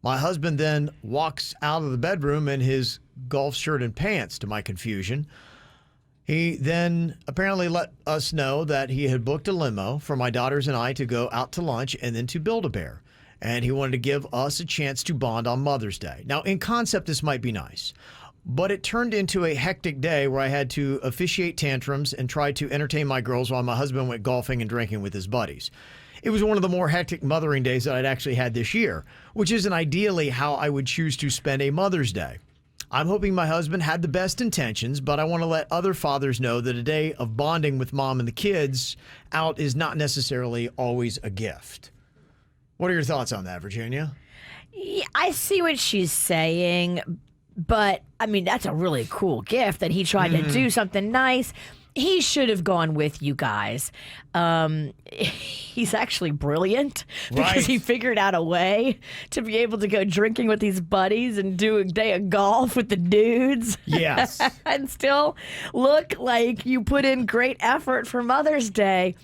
My husband then walks out of the bedroom in his golf shirt and pants, to my confusion. He then apparently let us know that he had booked a limo for my daughters and I to go out to lunch and then to Build-A-Bear. And he wanted to give us a chance to bond on Mother's Day. Now, in concept, this might be nice, but it turned into a hectic day where I had to officiate tantrums and try to entertain my girls while my husband went golfing and drinking with his buddies. It was one of the more hectic mothering days that I'd actually had this year, which isn't ideally how I would choose to spend a Mother's Day. I'm hoping my husband had the best intentions, but I want to let other fathers know that a day of bonding with mom and the kids out is not necessarily always a gift. What are your thoughts on that, Virginia? Yeah, I see what she's saying, but I mean, that's a really cool gift that he tried to do something nice. He should have gone with you guys. He's actually brilliant because he figured out a way to be able to go drinking with his buddies and do a day of golf with the dudes. Yes. And still look like you put in great effort for Mother's Day.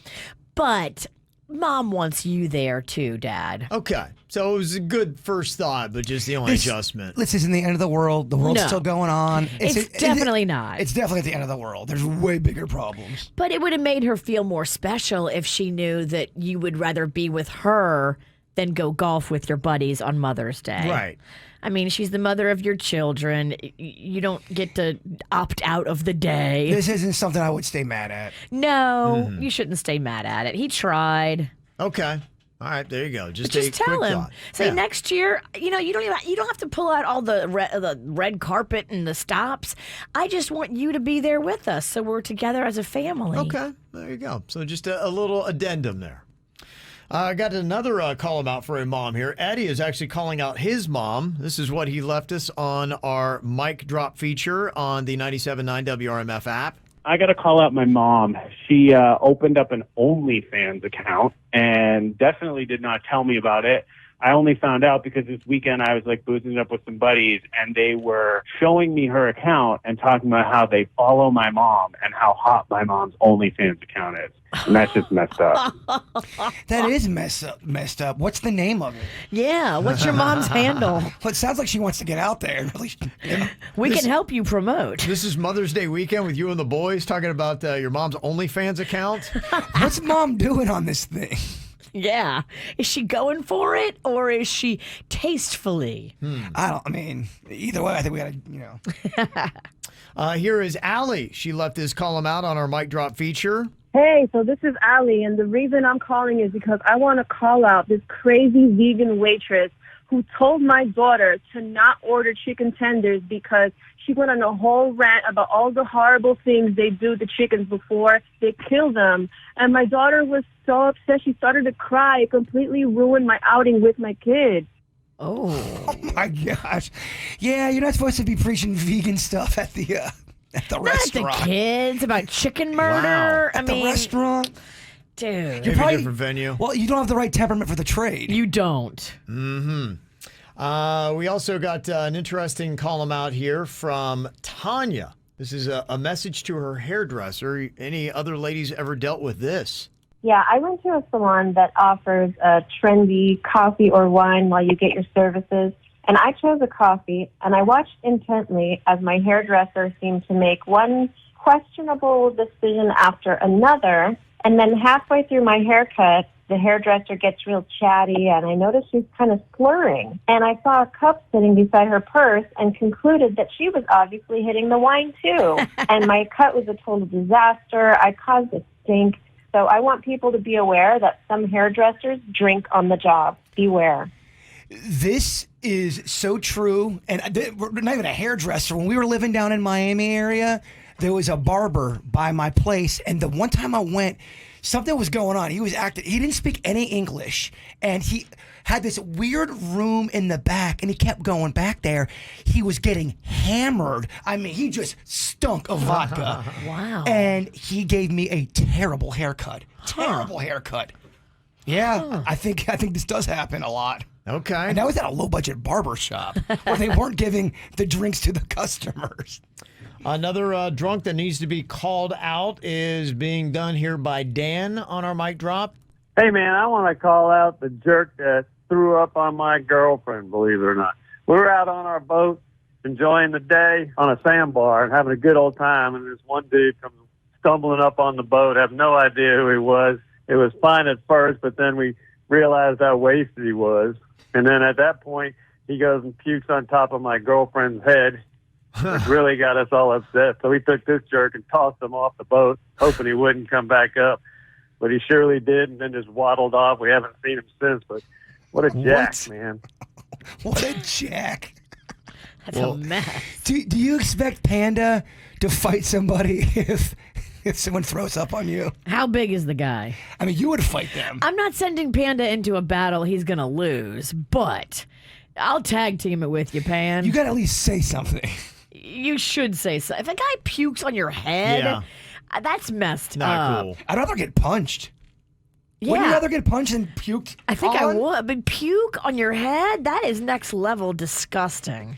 But Mom wants you there too, Dad. Okay. So it was a good first thought, but just the only adjustment. This isn't the end of the world. The world's still going on. It's definitely not. It's definitely at the end of the world. There's way bigger problems. But it would have made her feel more special if she knew that you would rather be with her than go golf with your buddies on Mother's Day. Right. I mean, she's the mother of your children. You don't get to opt out of the day. This isn't something I would stay mad at. No, you shouldn't stay mad at it. He tried. Okay. All right, there you go. Just tell him. Thought. Say next year, you don't have to pull out all the red carpet and the stops. I just want you to be there with us, so we're together as a family. Okay, there you go. So just a little addendum there. I got another call out for a mom here. Eddie is actually calling out his mom. This is what he left us on our mic drop feature on the 97.9 WRMF app. I got to call out my mom. She opened up an OnlyFans account and definitely did not tell me about it. I only found out because this weekend I was like boozing up with some buddies and they were showing me her account and talking about how they follow my mom and how hot my mom's OnlyFans account is. And that's just messed up. That is messed up. What's the name of it? Yeah, what's your mom's handle? Well, it sounds like she wants to get out there. Really, we can help you promote. This is Mother's Day weekend with you and the boys talking about your mom's OnlyFans account. What's Mom doing on this thing? Yeah. Is she going for it or is she tastefully? I mean, either way, I think we got to, Here is Allie. She left this column out on our mic drop feature. Hey, so this is Allie, and the reason I'm calling is because I want to call out this crazy vegan waitress who told my daughter to not order chicken tenders because she went on a whole rant about all the horrible things they do to chickens before they kill them. And my daughter was so upset, she started to cry. It completely ruined my outing with my kid. Oh my gosh. Yeah, you're not supposed to be preaching vegan stuff at the restaurant. Not the kids about chicken murder. Wow. At the restaurant? Dude. Maybe a different venue. Well, you don't have the right temperament for the trade. You don't. Mm-hmm. We also got an interesting column out here from Tanya. This is a message to her hairdresser. Any other ladies ever dealt with this? Yeah, I went to a salon that offers a trendy coffee or wine while you get your services. And I chose a coffee, and I watched intently as my hairdresser seemed to make one questionable decision after another. And then halfway through my haircut, the hairdresser gets real chatty, and I noticed she's kind of slurring. And I saw a cup sitting beside her purse and concluded that she was obviously hitting the wine, too. And my cut was a total disaster. I caused a stink. So I want people to be aware that some hairdressers drink on the job. Beware. This is so true. And we're not even a hairdresser. When we were living down in Miami area, there was a barber by my place. And the one time I went, something was going on. He was acting. He didn't speak any English. And he had this weird room in the back. And he kept going back there. He was getting hammered. I mean, he just stunk of vodka. Wow. And he gave me a terrible haircut. Terrible haircut. Yeah, I think this does happen a lot. Okay. And that was at a low-budget barber shop where they weren't giving the drinks to the customers. Another drunk that needs to be called out is being done here by Dan on our mic drop. Hey, man, I want to call out the jerk that threw up on my girlfriend, believe it or not. We were out on our boat enjoying the day on a sandbar and having a good old time, and this one dude comes stumbling up on the boat, have no idea who he was. It was fine at first, but then we realized how wasted he was. And then at that point, he goes and pukes on top of my girlfriend's head, which really got us all upset. So we took this jerk and tossed him off the boat, hoping he wouldn't come back up. But he surely did, and then just waddled off. We haven't seen him since, but what a jack, man. What a jack. That's a mess. Do you expect Panda to fight somebody if someone throws up on you? How big is the guy? I mean, you would fight them. I'm not sending Panda into a battle he's going to lose, but I'll tag team it with you, Pan. You got to at least say something. You should say so. If a guy pukes on your head, That's messed Not up. cool. I'd rather get punched. Yeah. Wouldn't you rather get punched than puked? I think I on? would, but puke on your head? That is next level disgusting.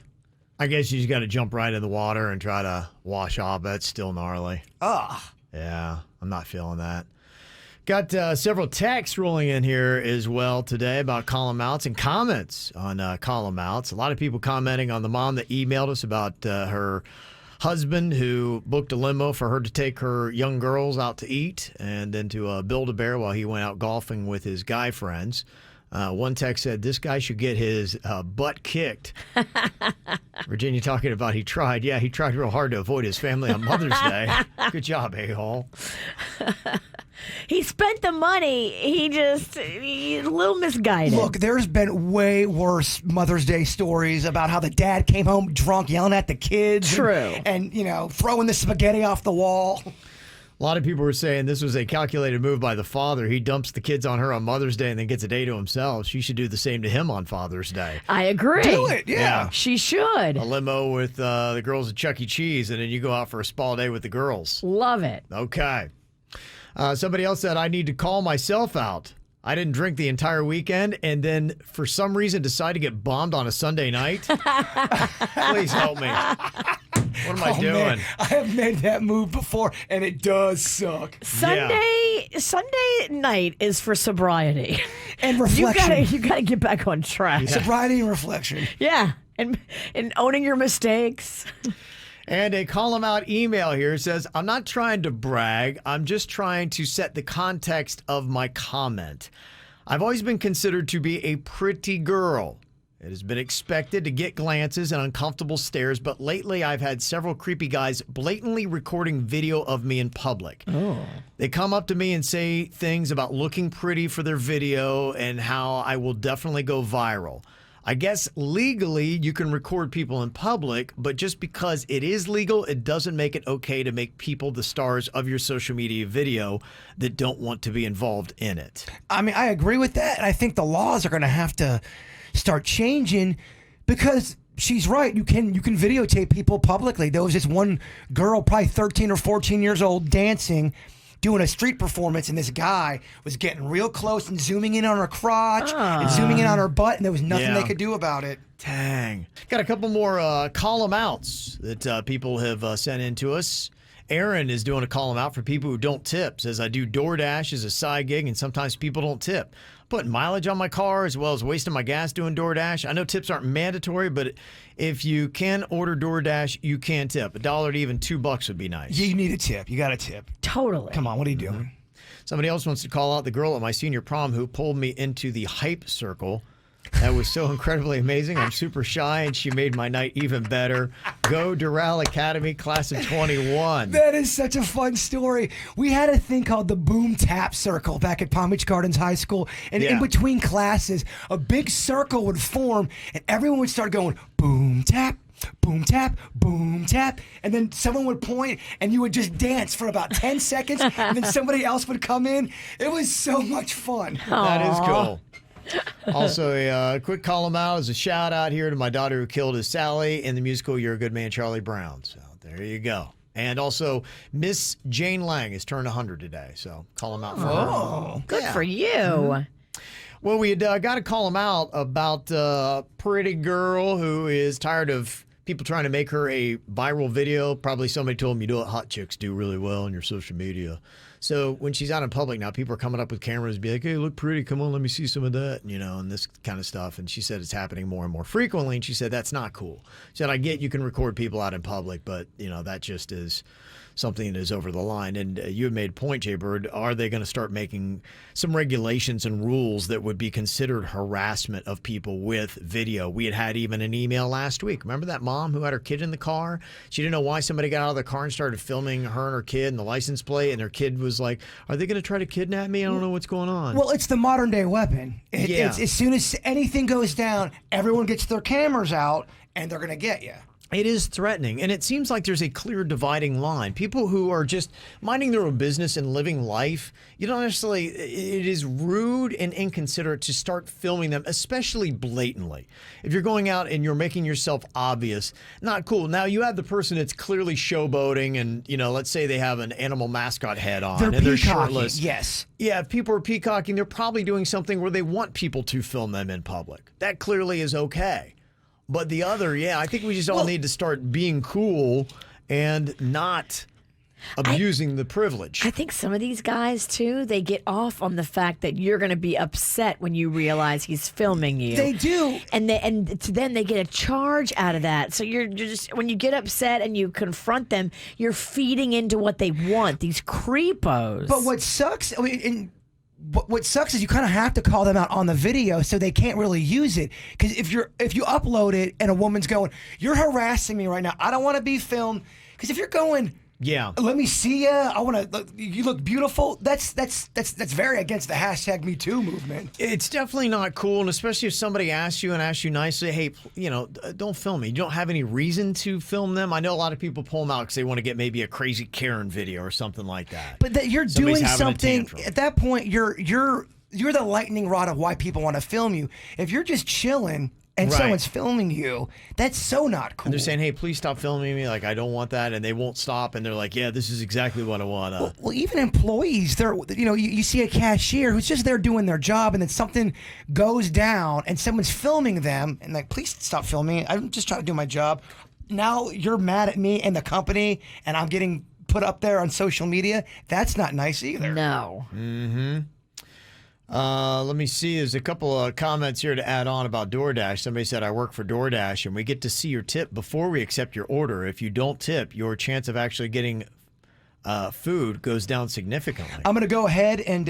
I guess you just got to jump right in the water and try to wash off. That's still gnarly. Ugh. Yeah, I'm not feeling that. Got several texts rolling in here as well today about column outs and comments on column outs. A lot of people commenting on the mom that emailed us about her husband who booked a limo for her to take her young girls out to eat and then to Build-A-Bear while he went out golfing with his guy friends. One text said, this guy should get his butt kicked. Virginia talking about he tried. Yeah, he tried real hard to avoid his family on Mother's Day. Good job, a-hole. He spent the money. He's a little misguided. Look, there's been way worse Mother's Day stories about how the dad came home drunk yelling at the kids. True. And throwing the spaghetti off the wall. A lot of people were saying this was a calculated move by the father. He dumps the kids on her on Mother's Day and then gets a day to himself. She should do the same to him on Father's Day. I agree. Do it, yeah. She should. A limo with the girls at Chuck E. Cheese, and then you go out for a spa day with the girls. Love it. Okay. Somebody else said, I need to call myself out. I didn't drink the entire weekend and then for some reason decide to get bombed on a Sunday night. Please help me. What am I doing? Man, I have made that move before, and it does suck. Sunday night is for sobriety and reflection. You gotta get back on track. Yeah. Sobriety and reflection. Yeah, and owning your mistakes. And a call him out email here says, I'm not trying to brag. I'm just trying to set the context of my comment. I've always been considered to be a pretty girl. It has been expected to get glances and uncomfortable stares, but lately I've had several creepy guys blatantly recording video of me in public. Oh. They come up to me and say things about looking pretty for their video and how I will definitely go viral. I guess legally you can record people in public, but just because it is legal, it doesn't make it okay to make people the stars of your social media video that don't want to be involved in it. I mean, I agree with that. And I think the laws are going to have to start changing because she's right. You can videotape people publicly. There was this one girl, probably 13 or 14 years old, dancing, doing a street performance, and this guy was getting real close and zooming in on her crotch and zooming in on her butt, and there was nothing they could do about it. Dang. Got a couple more call-em outs that people have sent in to us. Aaron is doing a call-em out for people who don't tip. Says, I do DoorDash as a side gig, and sometimes people don't tip. Putting mileage on my car as well as wasting my gas doing DoorDash. I know tips aren't mandatory, but if you can order DoorDash, you can tip. $1 to even $2 would be nice. You need a tip. You got a tip. Totally. Come on, what are you doing? Somebody else wants to call out the girl at my senior prom who pulled me into the hype circle. That was so incredibly amazing. I'm super shy, and she made my night even better. Go Doral Academy, class of 21. That is such a fun story. We had a thing called the Boom Tap Circle back at Palm Beach Gardens High School. And in between classes, a big circle would form, and everyone would start going, boom, tap, boom, tap, boom, tap. And then someone would point, and you would just dance for about 10 seconds, and then somebody else would come in. It was so much fun. That is cool. Also, a quick call him out as a shout out here to my daughter who killed his Sally in the musical You're a Good Man, Charlie Brown. So there you go. And also, Miss Jane Lang has turned 100 today. So call him out for her. Oh, good for you. Well, we had got to call him out about a pretty girl who is tired of people trying to make her a viral video. Probably somebody told him you do what hot chicks do really well on your social media. So when she's out in public now, people are coming up with cameras and be like, hey, look pretty. Come on, let me see some of that, and this kind of stuff. And she said it's happening more and more frequently. And she said, that's not cool. She said, I get you can record people out in public, but, that just is something that is over the line. And you had made a point, Jaybird. Are they going to start making some regulations and rules that would be considered harassment of people with video? We had even an email last week. Remember that mom who had her kid in the car? She didn't know why somebody got out of the car and started filming her and her kid and the license plate, and her kid was like, are they going to try to kidnap me? I don't know what's going on. Well, it's the modern day weapon. It's as soon as anything goes down, everyone gets their cameras out, and they're going to get you. It is threatening, and it seems like there's a clear dividing line. People who are just minding their own business and living life, you don't necessarily, it is rude and inconsiderate to start filming them, especially blatantly. If you're going out and you're making yourself obvious, not cool. Now, you have the person that's clearly showboating and, let's say they have an animal mascot head on and they're shirtless. Yes. Yeah, if people are peacocking, they're probably doing something where they want people to film them in public. That clearly is okay. But the other, I think we just all need to start being cool and not abusing the privilege. I think some of these guys, too, they get off on the fact that you're going to be upset when you realize he's filming you. They do. And then they get a charge out of that. So you're just, when you get upset and you confront them, you're feeding into what they want, these creepos. But what sucks, what sucks is you kind of have to call them out on the video so they can't really use it. Because if you upload it and a woman's going, you're harassing me right now, I don't want to be filmed. Because if you're going, let me see you, I want to, you look beautiful, that's very against the hashtag Me Too movement. It's definitely not cool, and especially if somebody asks you nicely, hey, don't film me. You don't have any reason to film them. I know a lot of people pull them out because they want to get maybe a crazy Karen video or something like that. But that you're doing something, at that point, you're the lightning rod of why people want to film you. If you're just chilling and someone's filming you, that's so not cool. And they're saying, hey, please stop filming me. Like, I don't want that. And they won't stop. And they're like, yeah, this is exactly what I want. Well, even employees, you see a cashier who's just there doing their job, and then something goes down and someone's filming them, and like, please stop filming me. I'm just trying to do my job. Now you're mad at me and the company, and I'm getting put up there on social media. That's not nice either. No. Mm-hmm. Let me see. There's a couple of comments here to add on about DoorDash. Somebody said, I work for DoorDash, and we get to see your tip before we accept your order. If you don't tip, your chance of actually getting food goes down significantly. I'm going to go ahead and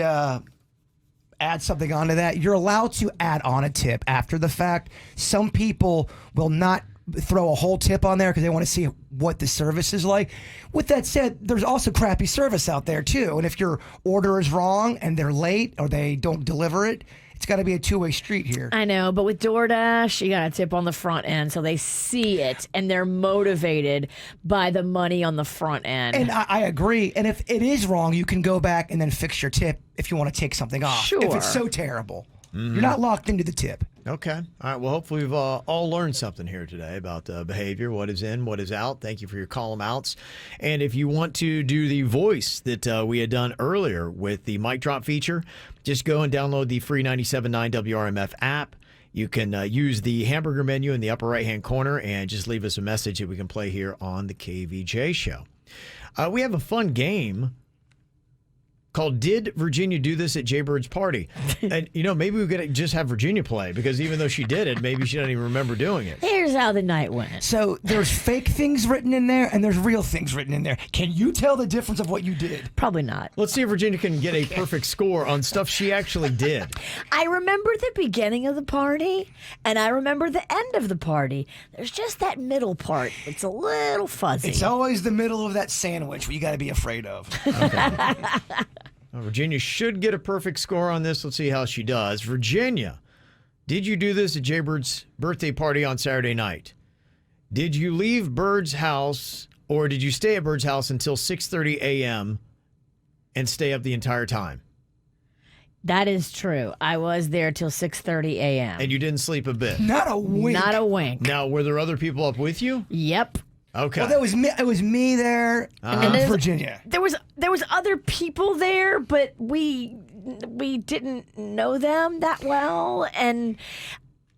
add something onto that. You're allowed to add on a tip after the fact. Some people will not throw a whole tip on there because they want to see what the service is like. With that said, there's also crappy service out there too. And if your order is wrong and they're late or they don't deliver it, it's got to be a two-way street here. I know, but with DoorDash, you got to tip on the front end so they see it and they're motivated by the money on the front end. And I agree. And if it is wrong, you can go back and then fix your tip if you want to take something off. Sure. If it's so terrible. Mm-hmm. You're not locked into the tip. Okay. All right. Well, hopefully we've all learned something here today about behavior, what is in, what is out. Thank you for your call-em-outs. And if you want to do the voice that we had done earlier with the mic drop feature, just go and download the free 97.9 WRMF app. You can use the hamburger menu in the upper right-hand corner and just leave us a message that we can play here on the KVJ show. We have a fun game called Did Virginia Do This at Jaybird's Party? And, maybe we could just have Virginia play, because even though she did it, maybe she doesn't even remember doing it. Here's how the night went. So there's fake things written in there and there's real things written in there. Can you tell the difference of what you did? Probably not. Let's see if Virginia can get a perfect score on stuff she actually did. I remember the beginning of the party, and I remember the end of the party. There's just that middle part. It's a little fuzzy. It's always the middle of that sandwich where you got to be afraid of. Okay. Virginia should get a perfect score on this. Let's see how she does. Virginia, did you do this at Jaybird's birthday party on Saturday night? Did you leave Bird's house, or did you stay at Bird's house until 6:30 a.m. and stay up the entire time? That is true. I was there till 6:30 a.m. And you didn't sleep a bit? Not a wink. Not a wink. Now, were there other people up with you? Yep. Okay. Well, that was me. It was me there, and Virginia. There was other people there, but we didn't know them that well, and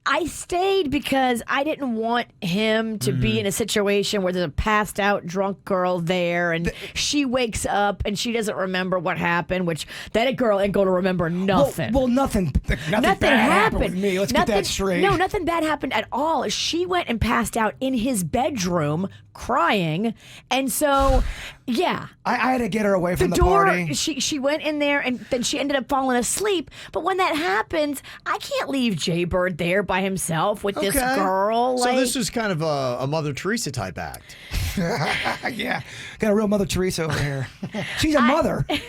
I stayed because I didn't want him to be in a situation where there's a passed out drunk girl there and she wakes up and she doesn't remember what happened, which that girl ain't going to remember nothing. Well, nothing bad happened with me. Let's get that straight. No, nothing bad happened at all. She went and passed out in his bedroom crying. And so, yeah. I had to get her away from the party. She went in there and then she ended up falling asleep. But when that happens, I can't leave Jaybird there by himself with this girl. So this is kind of a Mother Teresa type act. Yeah. Got a real Mother Teresa over here. She's a mother. And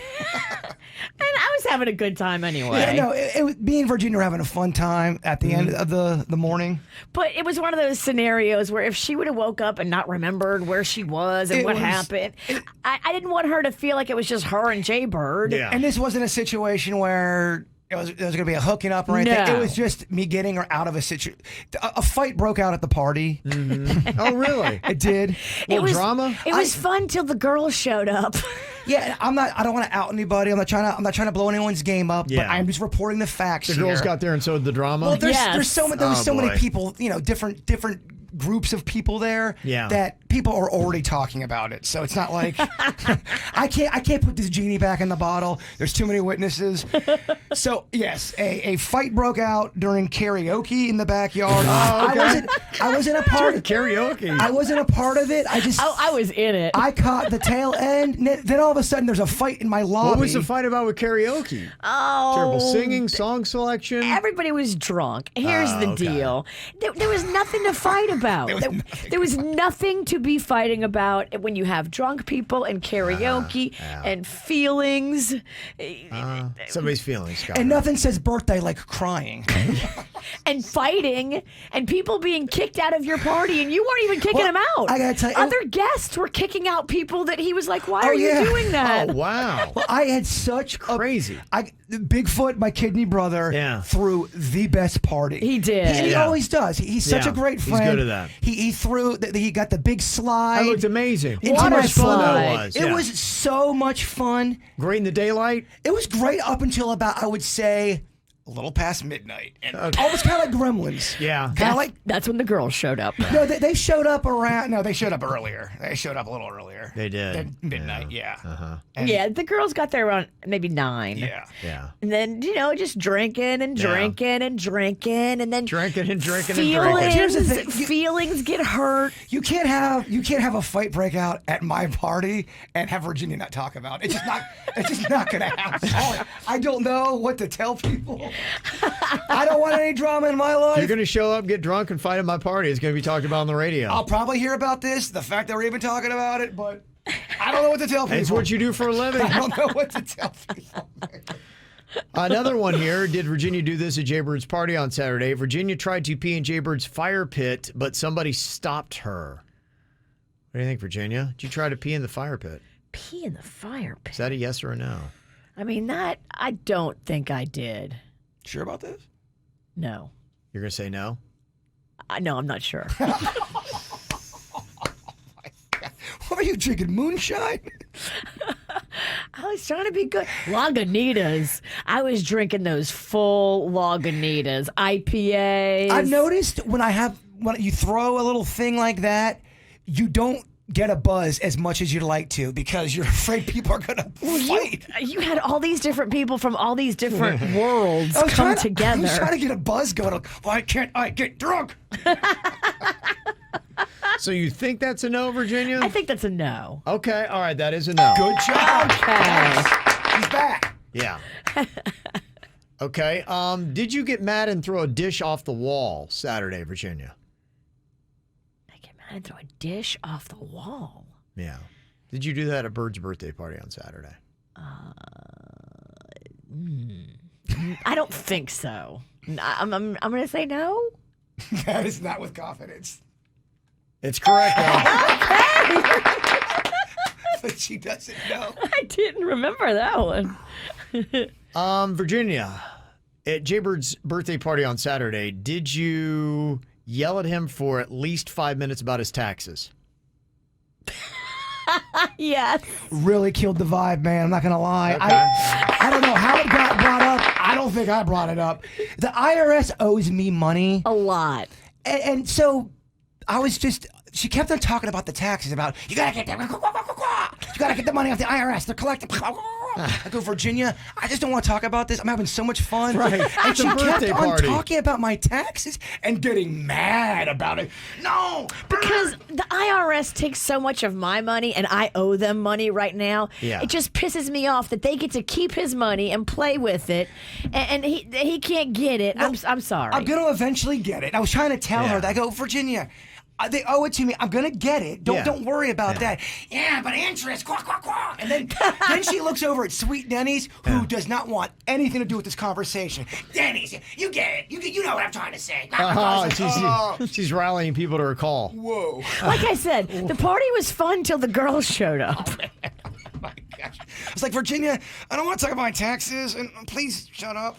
I was was having a good time anyway. Yeah, no, me and Virginia were having a fun time at the end of the morning. But it was one of those scenarios where if she would have woke up and not remembered where she was and what happened, I didn't want her to feel like it was just her and Jaybird. Yeah. And this wasn't a situation where there was going to be a hooking up or anything. No. It was just me getting her out of a situation. A fight broke out at the party. Oh, really? It did. Drama? It was fun till the girls showed up. Yeah, I don't want to out anybody. I'm not trying to blow anyone's game up, but I'm just reporting the facts. The girls got there and so did the drama? Well, there's so many boy. people, different groups of people there that people are already talking about it. So it's not like I can't put this genie back in the bottle. There's too many witnesses. So yes, a fight broke out during karaoke in the backyard. Oh, okay. I wasn't a part of karaoke. I wasn't a part of it. I was in it. I caught the tail end. Then all of a sudden there's a fight in my lobby. What was the fight about with karaoke? Oh, terrible singing, song selection. Everybody was drunk. Here's the deal. There was nothing to fight about. There was nothing to be fighting about when you have drunk people and karaoke and feelings. Somebody's feelings, Scott. And nothing says birthday like crying. And fighting and people being kicked out of your party and you weren't even kicking them out. I gotta tell you, other guests were kicking out people that he was like, why Oh, are you yeah. doing that? Oh, wow. Well, I had such crazy. Bigfoot, my kidney brother, threw the best party. He did. He always does. He's such a great friend. He's good at that. He threw. He got the big slide. That looked amazing. Into How my much fun that slide. was. It was so much fun. Great in the daylight? It was great up until about, I would say, a little past midnight. And almost kind of like Gremlins. Yeah. Kind of like. That's when the girls showed up. No, they showed up around. No, they showed up earlier. They showed up a little earlier. They did. Than midnight, yeah. Uh-huh. Yeah, the girls got there around maybe 9. Yeah. Yeah. And then, just drinking and drinking and drinking and then drinking and drinking feelings, and drinking. Here's the thing. Feelings get hurt. You can't have a fight break out at my party and have Virginia not talk about it. It's just not gonna happen. Sorry. I don't know what to tell people. I don't want any drama in my life. You're going to show up, get drunk, and fight at my party. It's going to be talked about on the radio. I'll probably hear about this, the fact that we're even talking about it, but I don't know what to tell people. It's what you do for a living. I don't know what to tell people. Another one here. Did Virginia do this at Jaybird's party on Saturday? Virginia tried to pee in Jaybird's fire pit, but somebody stopped her. What do you think, Virginia? Did you try to pee in the fire pit? Pee in the fire pit? Is that a yes or a no? I mean, I don't think I did. Sure about this? No. You're going to say no? No, I'm not sure. What are you drinking, moonshine? I was trying to be good. Lagunitas. I was drinking those full Lagunitas. IPAs. I've noticed when you throw a little thing like that, you don't get a buzz as much as you'd like to because you're afraid people are going to fight. You had all these different people from all these different worlds come together. I was trying to get a buzz going. Why can't I get drunk? So you think that's a no, Virginia? I think that's a no. Okay, all right, that is a no. Good job. Okay. He's back. Yeah. Okay, did you get mad and throw a dish off the wall Saturday, Virginia? And throw a dish off the wall. Yeah. Did you do that at Bird's birthday party on Saturday? I don't think so. I'm going to say no. That is not with confidence. It's correct. But she doesn't know. I didn't remember that one. Virginia, at Jaybird's birthday party on Saturday, did you yell at him for at least 5 minutes about his taxes? Yes. Really killed the vibe, man. I'm not going to lie. Okay. I don't know how it got brought up. I don't think I brought it up. The IRS owes me money. A lot. And so I was just, she kept on talking about the taxes, about, you got to get the money off the IRS. They're collecting. I go, Virginia, I just don't want to talk about this. I'm having so much fun. Right. And she kept on party. talking about my taxes and getting mad about it. No. Because the IRS takes so much of my money and I owe them money right now. Yeah. It just pisses me off that they get to keep his money and play with it and he can't get it. Well, I'm sorry. I'm going to eventually get it. I was trying to tell her that. I go, Virginia, They owe it to me. I'm gonna get it. Don't worry about that. Yeah, but interest, quack, quack, quack. And then she looks over at Sweet Denny's, who does not want anything to do with this conversation. Denny's, you get it. You know what I'm trying to say. She's rallying people to her call. Whoa. Like I said, the party was fun till the girls showed up. Oh my gosh. It's like, Virginia, I don't want to talk about my taxes, and please shut up.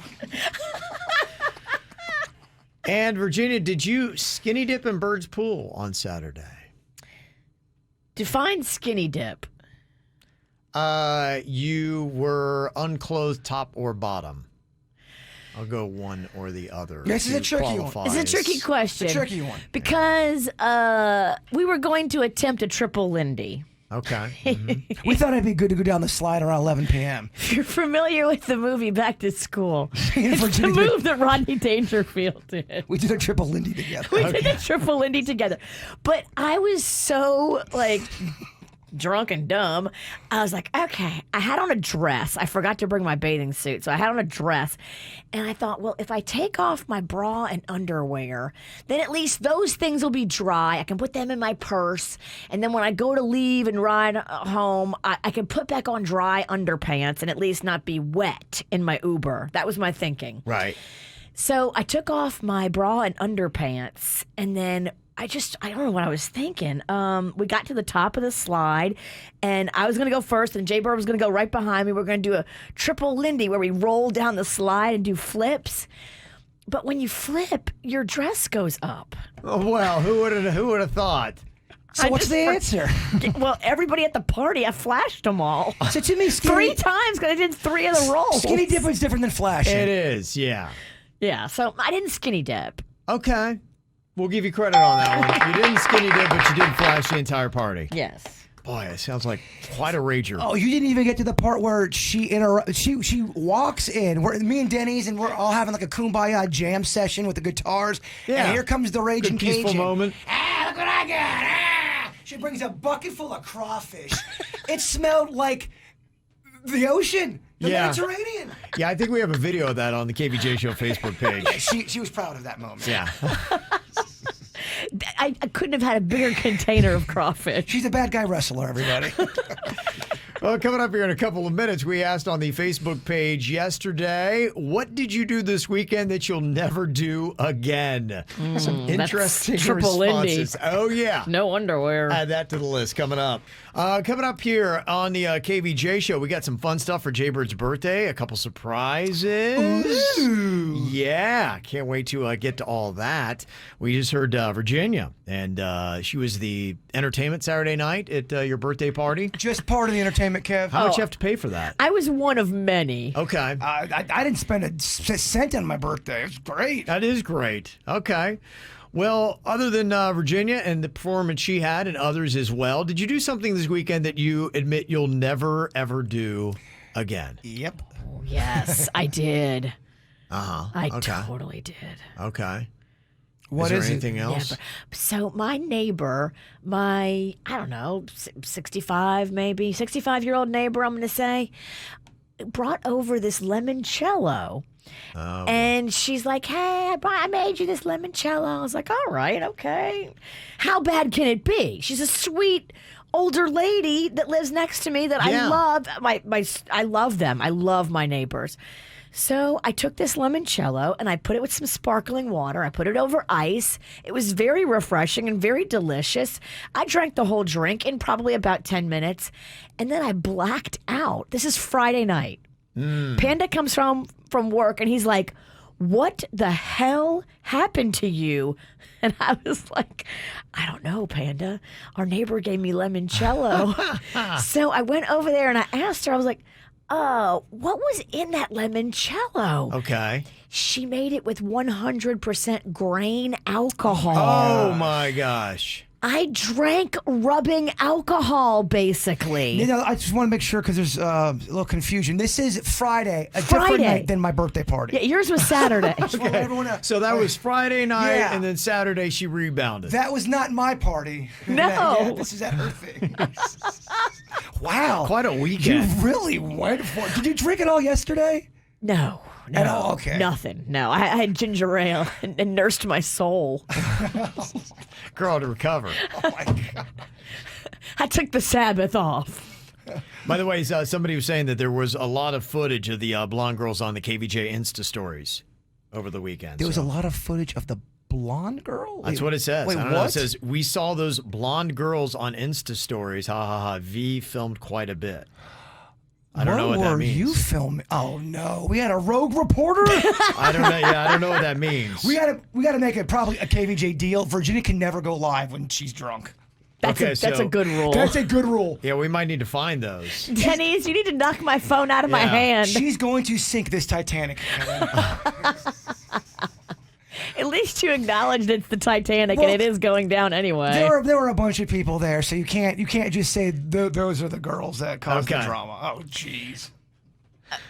And Virginia, did you skinny dip in Bird's pool on Saturday? Define skinny dip. You were unclothed top or bottom. I'll go one or the other. This is a tricky one. It's a tricky question. It's a tricky one. Because we were going to attempt a triple Lindy. Okay. We thought it'd be good to go down the slide around 11 p.m. If you're familiar with the movie Back to School, it's the move that Rodney Dangerfield did. We did a triple Lindy together. We did a triple Lindy together. But I was so, drunk and dumb. I was like, okay. I had on a dress. I forgot to bring my bathing suit, so I had on a dress. And I thought, well, if I take off my bra and underwear, then at least those things will be dry. I can put them in my purse. And then when I go to leave and ride home, I can put back on dry underpants and at least not be wet in my Uber. That was my thinking. Right. So I took off my bra and underpants, and then I don't know what I was thinking. We got to the top of the slide, and I was going to go first, and Jaybird was going to go right behind me. We're going to do a triple Lindy where we roll down the slide and do flips. But when you flip, your dress goes up. Oh, well, who would have thought? So what's the answer? Well, everybody at the party, I flashed them all. So to me, 3 times because I did 3 of the rolls. Skinny dip is different than flashing. It is, yeah. Yeah, so I didn't skinny dip. Okay. We'll give you credit on that one. You didn't skinny dip, but you did flash the entire party. Yes. Boy, it sounds like quite a rager. Oh, you didn't even get to the part where she walks in. Me and Denny's, and we're all having like a kumbaya jam session with the guitars. Yeah. And here comes the raging Good peaceful Cajun. moment. Look what I got. She brings a bucket full of crawfish. It smelled like the ocean. The Mediterranean. Yeah, I think we have a video of that on the KVJ Show Facebook page. She was proud of that moment. Yeah. I couldn't have had a bigger container of crawfish. She's a bad guy wrestler, everybody. Well, coming up here in a couple of minutes, we asked on the Facebook page yesterday, what did you do this weekend that you'll never do again? Some interesting triple responses. Lindy. Oh, yeah. No underwear. Add that to the list coming up. Coming up here on the KVJ Show, we got some fun stuff for Jaybird's birthday, a couple surprises. Ooh. Yeah, can't wait to get to all that. We just heard Virginia, and she was the entertainment Saturday night at your birthday party. Just part of the entertainment, Kev. How much you have to pay for that? I was one of many. Okay. I didn't spend a cent on my birthday. It was great. That is great. Okay. Well, other than Virginia and the performance she had and others as well, did you do something this weekend that you admit you'll never, ever do again? Yep. Oh, yes, I did. I totally did. Okay. What is is there anything else? Never. So my neighbor, I don't know, 65-year-old neighbor, I'm going to say, brought over this limoncello. Oh. And she's like, hey, I made you this limoncello. I was like, all right, okay. How bad can it be? She's a sweet older lady that lives next to me that I love. I love them. I love my neighbors. So I took this limoncello and I put it with some sparkling water. I put it over ice. It was very refreshing and very delicious. I drank the whole drink in probably about 10 minutes. And then I blacked out. This is Friday night. Panda comes home from work and he's like, what the hell happened to you? And I was like, I don't know, Panda. Our neighbor gave me limoncello. So I went over there and I asked her, I was like, what was in that limoncello? Okay. She made it with 100% grain alcohol. Oh, my gosh. I drank rubbing alcohol, basically. You know, I just want to make sure because there's a little confusion. This is Friday, a different night than my birthday party. Yeah, yours was Saturday. Okay. So that was Friday night, and then Saturday she rebounded. That was not my party. No. Yeah, this is at her thing. Wow. Quite a weekend. You really went for it. Did you drink it all yesterday? No. At all? Okay. Nothing. No, I had ginger ale and nursed my soul. Girl to recover. Oh my God. I took the Sabbath off. By the way, somebody was saying that there was a lot of footage of the blonde girls on the KVJ Insta stories over the weekend. There was a lot of footage of the blonde girl? That's what it says. Wait, I don't what? know. It says, we saw those blonde girls on Insta stories. Ha ha ha. V filmed quite a bit. I don't know what that means. Were you filming? Oh no, we had a rogue reporter. I don't know. Yeah, I don't know what that means. We gotta make it probably a KVJ deal. Virginia can never go live when she's drunk. That's a good rule. That's a good rule. Yeah, we might need to find those. Denny's, you need to knock my phone out of my hand. She's going to sink this Titanic. At least you acknowledged it's the Titanic and it is going down anyway. There were a bunch of people there, so you can't just say those are the girls that caused the drama. Oh, jeez.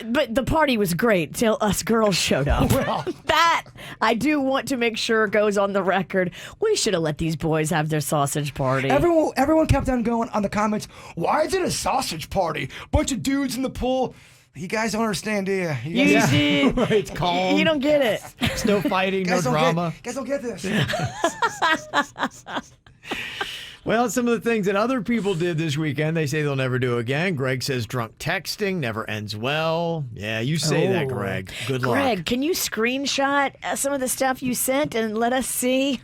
But the party was great till us girls showed up. Well. That I do want to make sure goes on the record. We should have let these boys have their sausage party. Everyone kept on going on the comments. Why is it a sausage party? Bunch of dudes in the pool. You guys don't understand, do you? It's calm. You don't get it. There's no fighting, no drama. You guys don't get this. Well, some of the things that other people did this weekend, they say they'll never do again. Greg says drunk texting never ends well. Yeah, you say that, Greg. Good luck. Greg, can you screenshot some of the stuff you sent and let us see?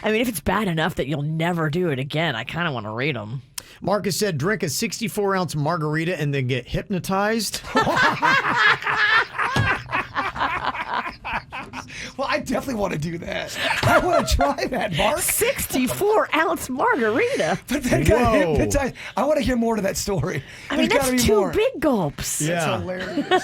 I mean, if it's bad enough that you'll never do it again, I kind of want to read them. Marcus said drink a 64-ounce margarita and then get hypnotized. Well, I definitely want to do that. I want to try that, Mark. 64-ounce margarita. But then got hypnotized. I want to hear more to that story. I mean, that's two big gulps. Yeah. That's hilarious.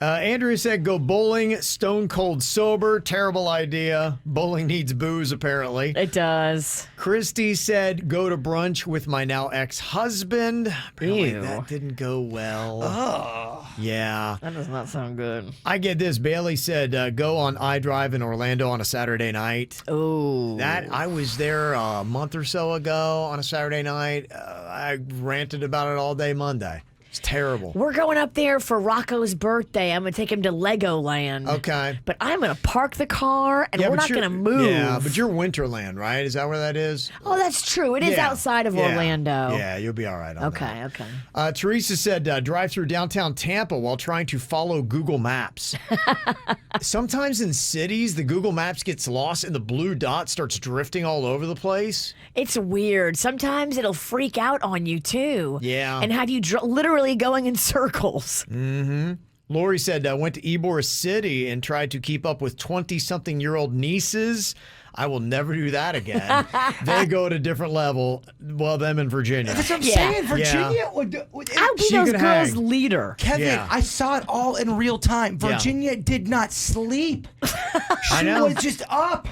Andrew said go bowling stone cold sober. Terrible idea. Bowling needs booze, apparently. It does. Christy said go to brunch with my now ex-husband. Apparently that didn't go well. Oh. Yeah. That does not sound good. I get this. Bailey said go on iDrive in Orlando on a Saturday night. Oh. That I was there a month or so ago on a Saturday night. I ranted about it all day Monday. It's terrible. We're going up there for Rocco's birthday. I'm going to take him to Legoland. Okay. But I'm going to park the car, and we're not going to move. Yeah, but you're Winterland, right? Is that where that is? Oh, that's true. It is outside of Orlando. Yeah, you'll be all right on that. Okay. Teresa said drive through downtown Tampa while trying to follow Google Maps. Sometimes in cities, the Google Maps gets lost and the blue dot starts drifting all over the place. It's weird. Sometimes it'll freak out on you, too. Yeah. And have you literally going in circles. Mm-hmm. Lori said went to Ybor City and tried to keep up with 20-something-year-old nieces. I will never do that again. They go at a different level. Well, them in Virginia. That's what I'm saying. Virginia would I'll be those girls' leader. Kevin, I saw it all in real time. Virginia did not sleep. She was just up.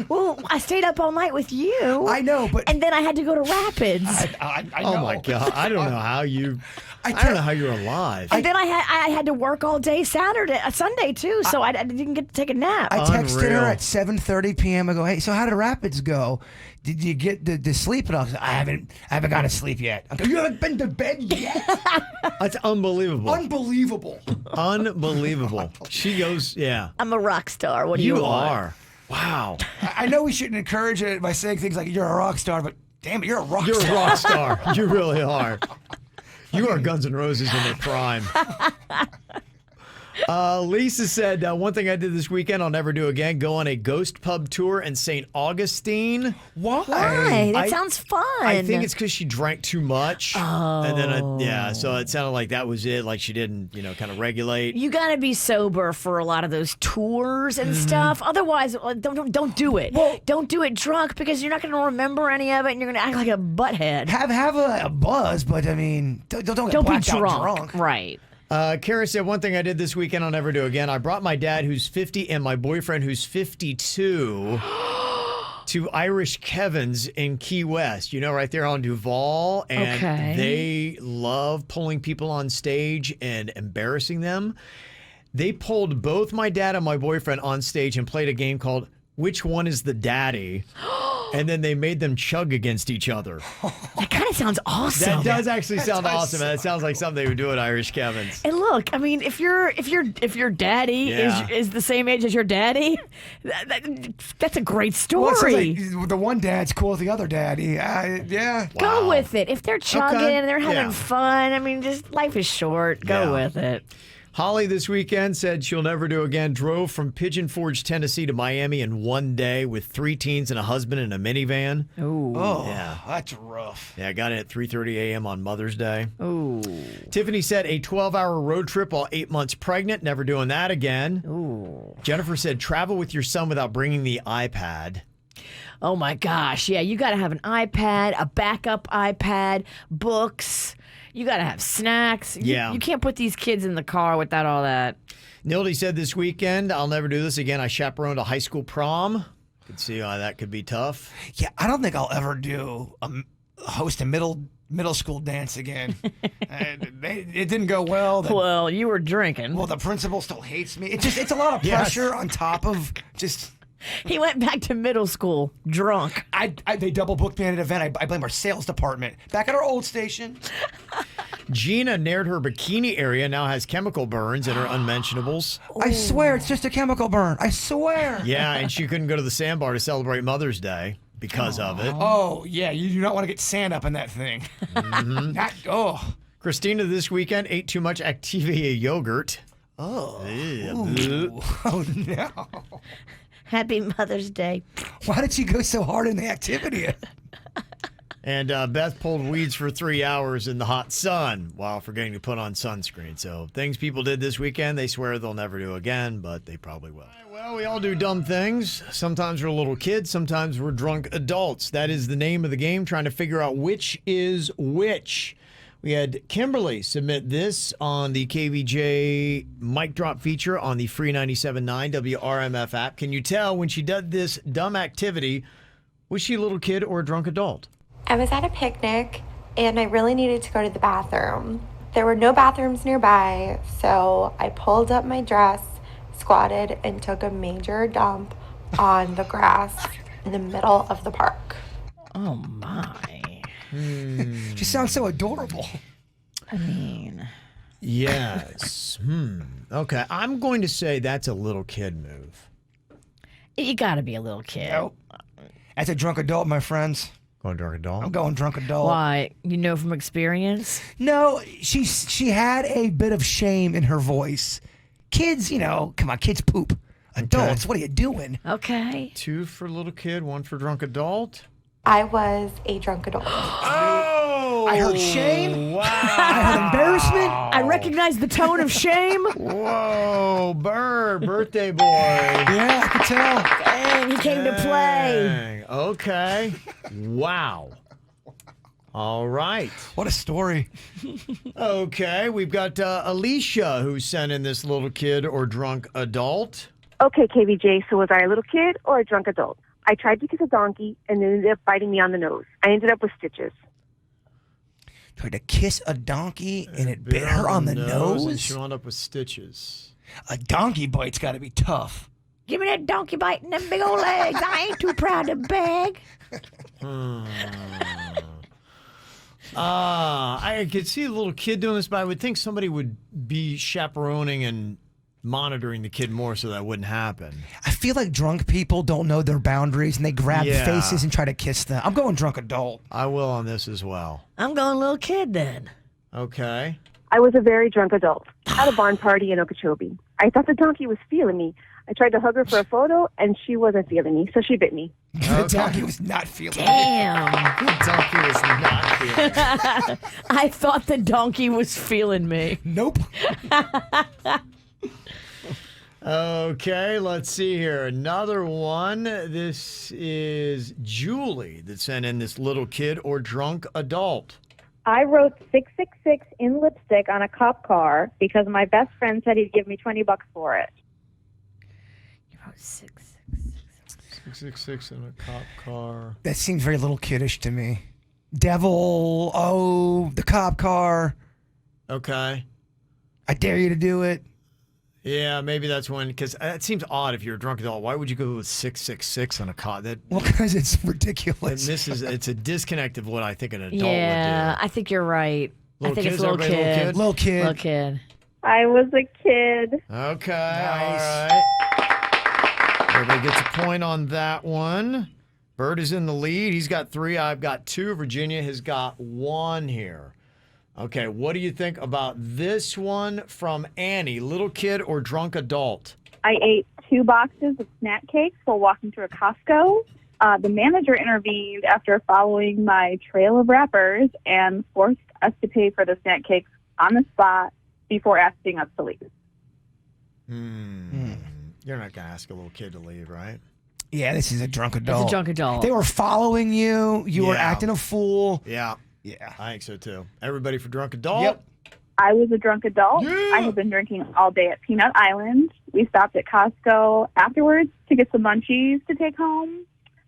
Well, I stayed up all night with you. I know, but and then I had to go to Rapids. I know. Oh my God! I don't know how you. I don't know how you're alive. And then I had to work all day Sunday too, so I didn't get to take a nap. I texted her at 7:30 p.m. I go, hey, so how did Rapids go? Did you get the sleep? And I was like, I haven't gone to sleep yet. I go, you haven't been to bed yet? That's unbelievable. Unbelievable. Unbelievable. She goes, yeah. I'm a rock star. What do you want? are. Wow. I know we shouldn't encourage it by saying things like you're a rock star, but damn it, you're a rock star. You're a rock star. You really are. You are Guns N' Roses in their prime. Lisa said, one thing I did this weekend I'll never do again, go on a ghost pub tour in St. Augustine. Why? That sounds fun. I think it's because she drank too much. Oh. And then, so it sounded like that was it. Like she didn't, kind of regulate. You got to be sober for a lot of those tours and stuff. Otherwise, don't do it. Well, don't do it drunk because you're not going to remember any of it and you're going to act like a butthead. Have a buzz, but I mean, don't get blacked out drunk. Right. Kara said, one thing I did this weekend I'll never do again. I brought my dad, who's 50, and my boyfriend, who's 52, to Irish Kevin's in Key West, right there on Duval. And they love pulling people on stage and embarrassing them. They pulled both my dad and my boyfriend on stage and played a game called Which One is the Daddy? and then they made them chug against each other. That kind of sounds awesome. That does actually sound awesome. That sounds like something they would do at Irish Kevin's. And look, I mean, if your daddy is the same age as your daddy, that's a great story. Well, it sounds like the one dad's cool with the other daddy. Yeah. Go with it. If they're chugging and they're having Yeah. fun, I mean, just life is short. Go with it. Holly this weekend said she'll never do again. Drove from Pigeon Forge, Tennessee to Miami in one day with 3 teens and a husband in a minivan. Ooh. Oh, yeah. That's rough. Yeah, I got in at 3:30 a.m. on Mother's Day. Ooh. Tiffany said a 12-hour road trip while 8 months pregnant. Never doing that again. Ooh. Jennifer said travel with your son without bringing the iPad. Oh my gosh. Yeah, you got to have an iPad, a backup iPad, books. You got to have snacks. Yeah. You can't put these kids in the car without all that. Nildy said this weekend, I'll never do this again. I chaperoned a high school prom. Could see how that could be tough. Yeah, I don't think I'll ever do host a middle school dance again. It didn't go well. Well, you were drinking. Well, the principal still hates me. It's a lot of pressure on top of just. He went back to middle school drunk. They double booked me at an event. I blame our sales department. Back at our old station. Gina nared her bikini area, now has chemical burns in her unmentionables. I swear it's just a chemical burn. I swear. Yeah, and she couldn't go to the sandbar to celebrate Mother's Day because of it. Oh, yeah. You do not want to get sand up in that thing. Christina this weekend ate too much Activia yogurt. Oh. Ew. Oh, no. Happy Mother's Day. Why did she go so hard in the activity? And Beth pulled weeds for 3 hours in the hot sun while forgetting to put on sunscreen. So things people did this weekend, they swear they'll never do again, but they probably will. Well, we all do dumb things. Sometimes we're little kids. Sometimes we're drunk adults. That is the name of the game, trying to figure out which is which. We had Kimberly submit this on the KVJ mic drop feature on the free 97.9 WRMF app. Can you tell when she did this dumb activity, was she a little kid or a drunk adult? I was at a picnic and I really needed to go to the bathroom. There were no bathrooms nearby, so I pulled up my dress, squatted, and took a major dump on the grass in the middle of the park. Oh my. She sounds so adorable. I mean. Yes. Okay. I'm going to say that's a little kid move. You got to be a little kid. Nope. As a drunk adult, my friends. Going drunk adult? I'm going drunk adult. Why? You know from experience? No, she had a bit of shame in her voice. Kids, come on, kids poop. Adults, what are you doing? Okay. 2 for little kid, 1 for drunk adult. I was a drunk adult. Oh! I heard shame. Wow. I heard embarrassment. I recognize the tone of shame. Whoa, Bird, birthday boy. Yeah, I could tell. Dang, he came to play. Dang. Okay. Wow. All right. What a story. Okay, we've got Alicia who sent in this little kid or drunk adult. Okay, KVJ, so was I a little kid or a drunk adult? I tried to kiss a donkey and it ended up biting me on the nose. I ended up with stitches. Tried to kiss a donkey and it bit her on the nose? And she wound up with stitches. A donkey bite's got to be tough. Give me that donkey bite and them big old legs. I ain't too proud to beg. I could see a little kid doing this, but I would think somebody would be chaperoning and monitoring the kid more so that wouldn't happen. I feel like drunk people don't know their boundaries and they grab faces and try to kiss them. I'm going drunk adult. I will on this as well. I'm going little kid then. Okay. I was a very drunk adult at a barn party in Okeechobee. I thought the donkey was feeling me. I tried to hug her for a photo, and she wasn't feeling me, so she bit me. The donkey was not feeling me. Damn. The donkey was not feeling me. I thought the donkey was feeling me. Nope. Okay, let's see here. Another one. This is Julie that sent in this little kid or drunk adult. I wrote 666 in lipstick on a cop car because my best friend said he'd give me $20 for it. You wrote 666. 666 in a cop car. That seems very little kiddish to me. Devil, the cop car. Okay. I dare you to do it. Yeah, maybe that's when, because that seems odd if you're a drunk adult. Why would you go with 666 on a cot? Well, because it's ridiculous. It's a disconnect of what I think an adult would do. Yeah, I think you're right. I think it's little kid. Little kid. Little kid. I was a kid. Okay, Nice. all right. Everybody gets a point on that one. Bird is in the lead. He's got 3. I've got 2. Virginia has got 1 here. Okay, what do you think about this one from Annie? Little kid or drunk adult? I ate 2 boxes of snack cakes while walking through a Costco. The manager intervened after following my trail of wrappers and forced us to pay for the snack cakes on the spot before asking us to leave. You're not going to ask a little kid to leave, right? Yeah, this is a drunk adult. It's a drunk adult. They were following you. You were acting a fool. Yeah. Yeah. I think so, too. Everybody for drunk adult? Yep. I was a drunk adult. Yeah. I had been drinking all day at Peanut Island. We stopped at Costco afterwards to get some munchies to take home.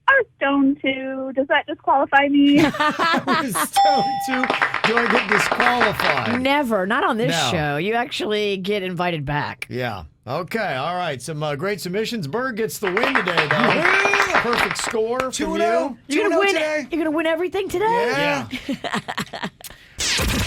I was stoned too. Does that disqualify me? I was stoned too. Do I get disqualified? Never. Not on this No. show. You actually get invited back. Yeah. Okay. All right. Some great submissions. Bird gets the win today, though. Perfect score from you. You're gonna win everything today. Yeah.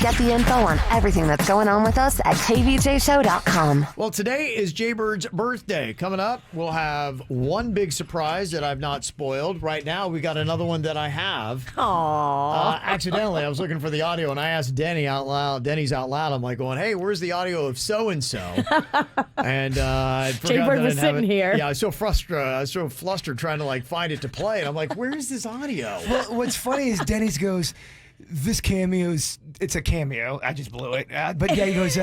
Get the info on everything that's going on with us at kvjshow.com. Well, today is Jaybird's birthday. Coming up, we'll have one big surprise that I've not spoiled. Right now, we got another one that I have. Aww. Accidentally, I was looking for the audio, and I asked Denny's out loud. I'm like going, hey, where's the audio of so-and-so? And I forgot Jaybird that was I sitting have it. here. Yeah, I was so frustrated. I was so flustered trying to find it to play. And I'm like, where is this audio? Well, what's funny is Denny's goes, this cameo's, it's a cameo. I just blew it. But yeah, he goes,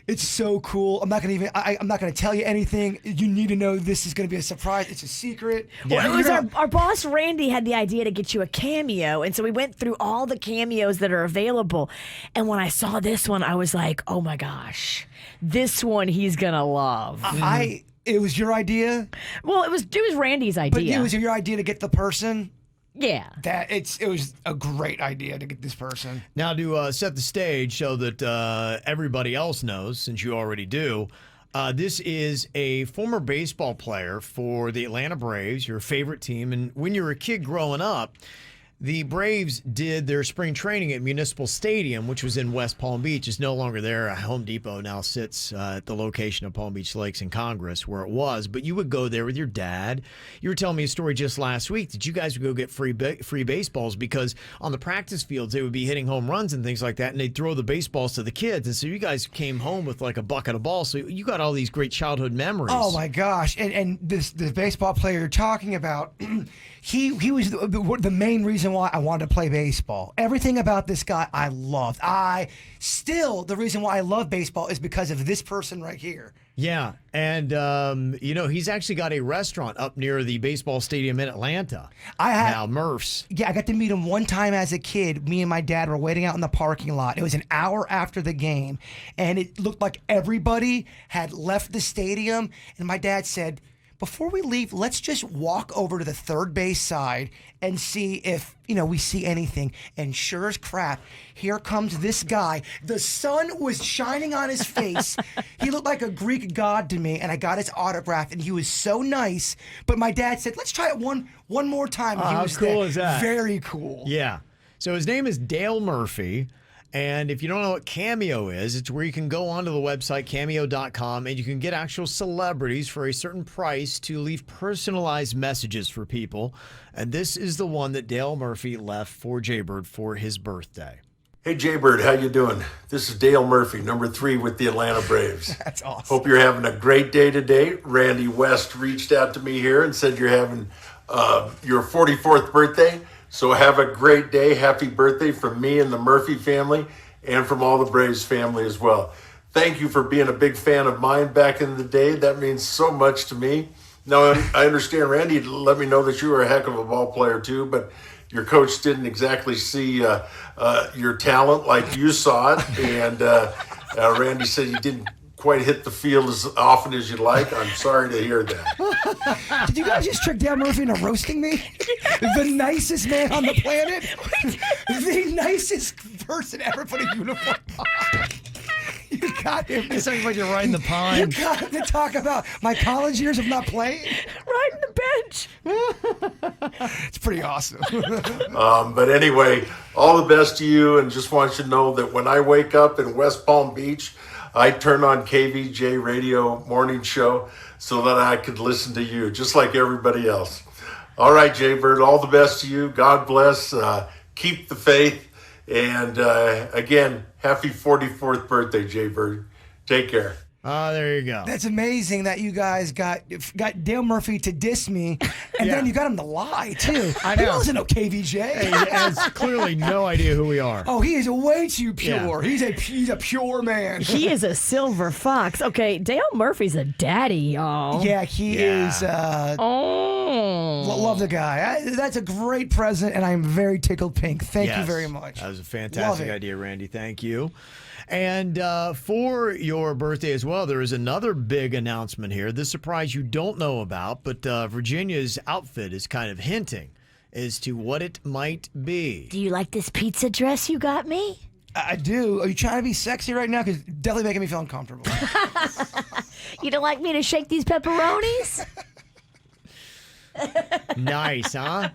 it's so cool. I'm not gonna tell you anything. You need to know this is gonna be a surprise. It's a secret. Well, it was our boss Randy had the idea to get you a cameo, and so we went through all the cameos that are available. And when I saw this one, I was like, "Oh my gosh, this one he's gonna love." It was your idea. Well, it was Randy's idea. But it was your idea to get the person. Yeah. It was a great idea to get this person. Now, to set the stage so that everybody else knows, since you already do, this is a former baseball player for the Atlanta Braves, your favorite team. And when you were a kid growing up, the Braves did their spring training at Municipal Stadium, which was in West Palm Beach. It's no longer there. Home Depot now sits at the location of Palm Beach Lakes in Congress, where it was. But you would go there with your dad. You were telling me a story just last week that you guys would go get free baseballs because on the practice fields, they would be hitting home runs and things like that, and they'd throw the baseballs to the kids. And so you guys came home with a bucket of balls. So you got all these great childhood memories. Oh, my gosh. And this baseball player you're talking about, he was the main reason why I wanted to play baseball. Everything about this guy I loved. The reason why I love baseball is because of this person right here. Yeah, and he's actually got a restaurant up near the baseball stadium in Atlanta. Now Murph's. Yeah, I got to meet him one time as a kid. Me and my dad were waiting out in the parking lot. It was an hour after the game, and it looked like everybody had left the stadium. And my dad said, before we leave, let's just walk over to the third base side and see if, we see anything. And sure as crap, here comes this guy. The sun was shining on his face. He looked like a Greek god to me, and I got his autograph, and he was so nice. But my dad said, let's try it one more time. How cool is that? Very cool. Yeah. So his name is Dale Murphy. And if you don't know what Cameo is, it's where you can go onto the website, cameo.com, and you can get actual celebrities for a certain price to leave personalized messages for people. And this is the one that Dale Murphy left for Jaybird for his birthday. Hey, Jaybird, how you doing? This is Dale Murphy, number 3 with the Atlanta Braves. That's awesome. Hope you're having a great day today. Randy West reached out to me here and said you're having your 44th birthday. So have a great day. Happy birthday from me and the Murphy family and from all the Braves family as well. Thank you for being a big fan of mine back in the day. That means so much to me. Now, I understand Randy let me know that you were a heck of a ball player too, but your coach didn't exactly see your talent like you saw it. And Randy said you didn't quite hit the field as often as you'd like. I'm sorry to hear that. Did you guys just trick Dale Murphy into roasting me? The nicest man on the planet? The nicest person ever put a uniform on. You got him. It's like when you're riding the pine. You got him to talk about my college years of not playing. Riding the bench. It's pretty awesome. But anyway, all the best to you, and just want you to know that when I wake up in West Palm Beach, I turn on KVJ Radio Morning Show so that I could listen to you, just like everybody else. All right, Jaybird, all the best to you. God bless. Keep the faith. And again, happy 44th birthday, Jaybird. Take care. Oh, there you go. That's amazing that you guys got Dale Murphy to diss me, and then you got him to lie, too. I know. He doesn't know KVJ. He has clearly no idea who we are. Oh, he is way too pure. Yeah. He's a pure man. He is a silver fox. Okay, Dale Murphy's a daddy, y'all. Yeah, he is. Love the guy. That's a great present, and I'm very tickled pink. Thank you very much. That was a fantastic idea, Randy. Thank you. And for your birthday as well, there is another big announcement here. This surprise you don't know about, but Virginia's outfit is kind of hinting as to what it might be. Do you like this pizza dress you got me? I do. Are you trying to be sexy right now? Because definitely making me feel uncomfortable. You don't like me to shake these pepperonis? Nice, huh?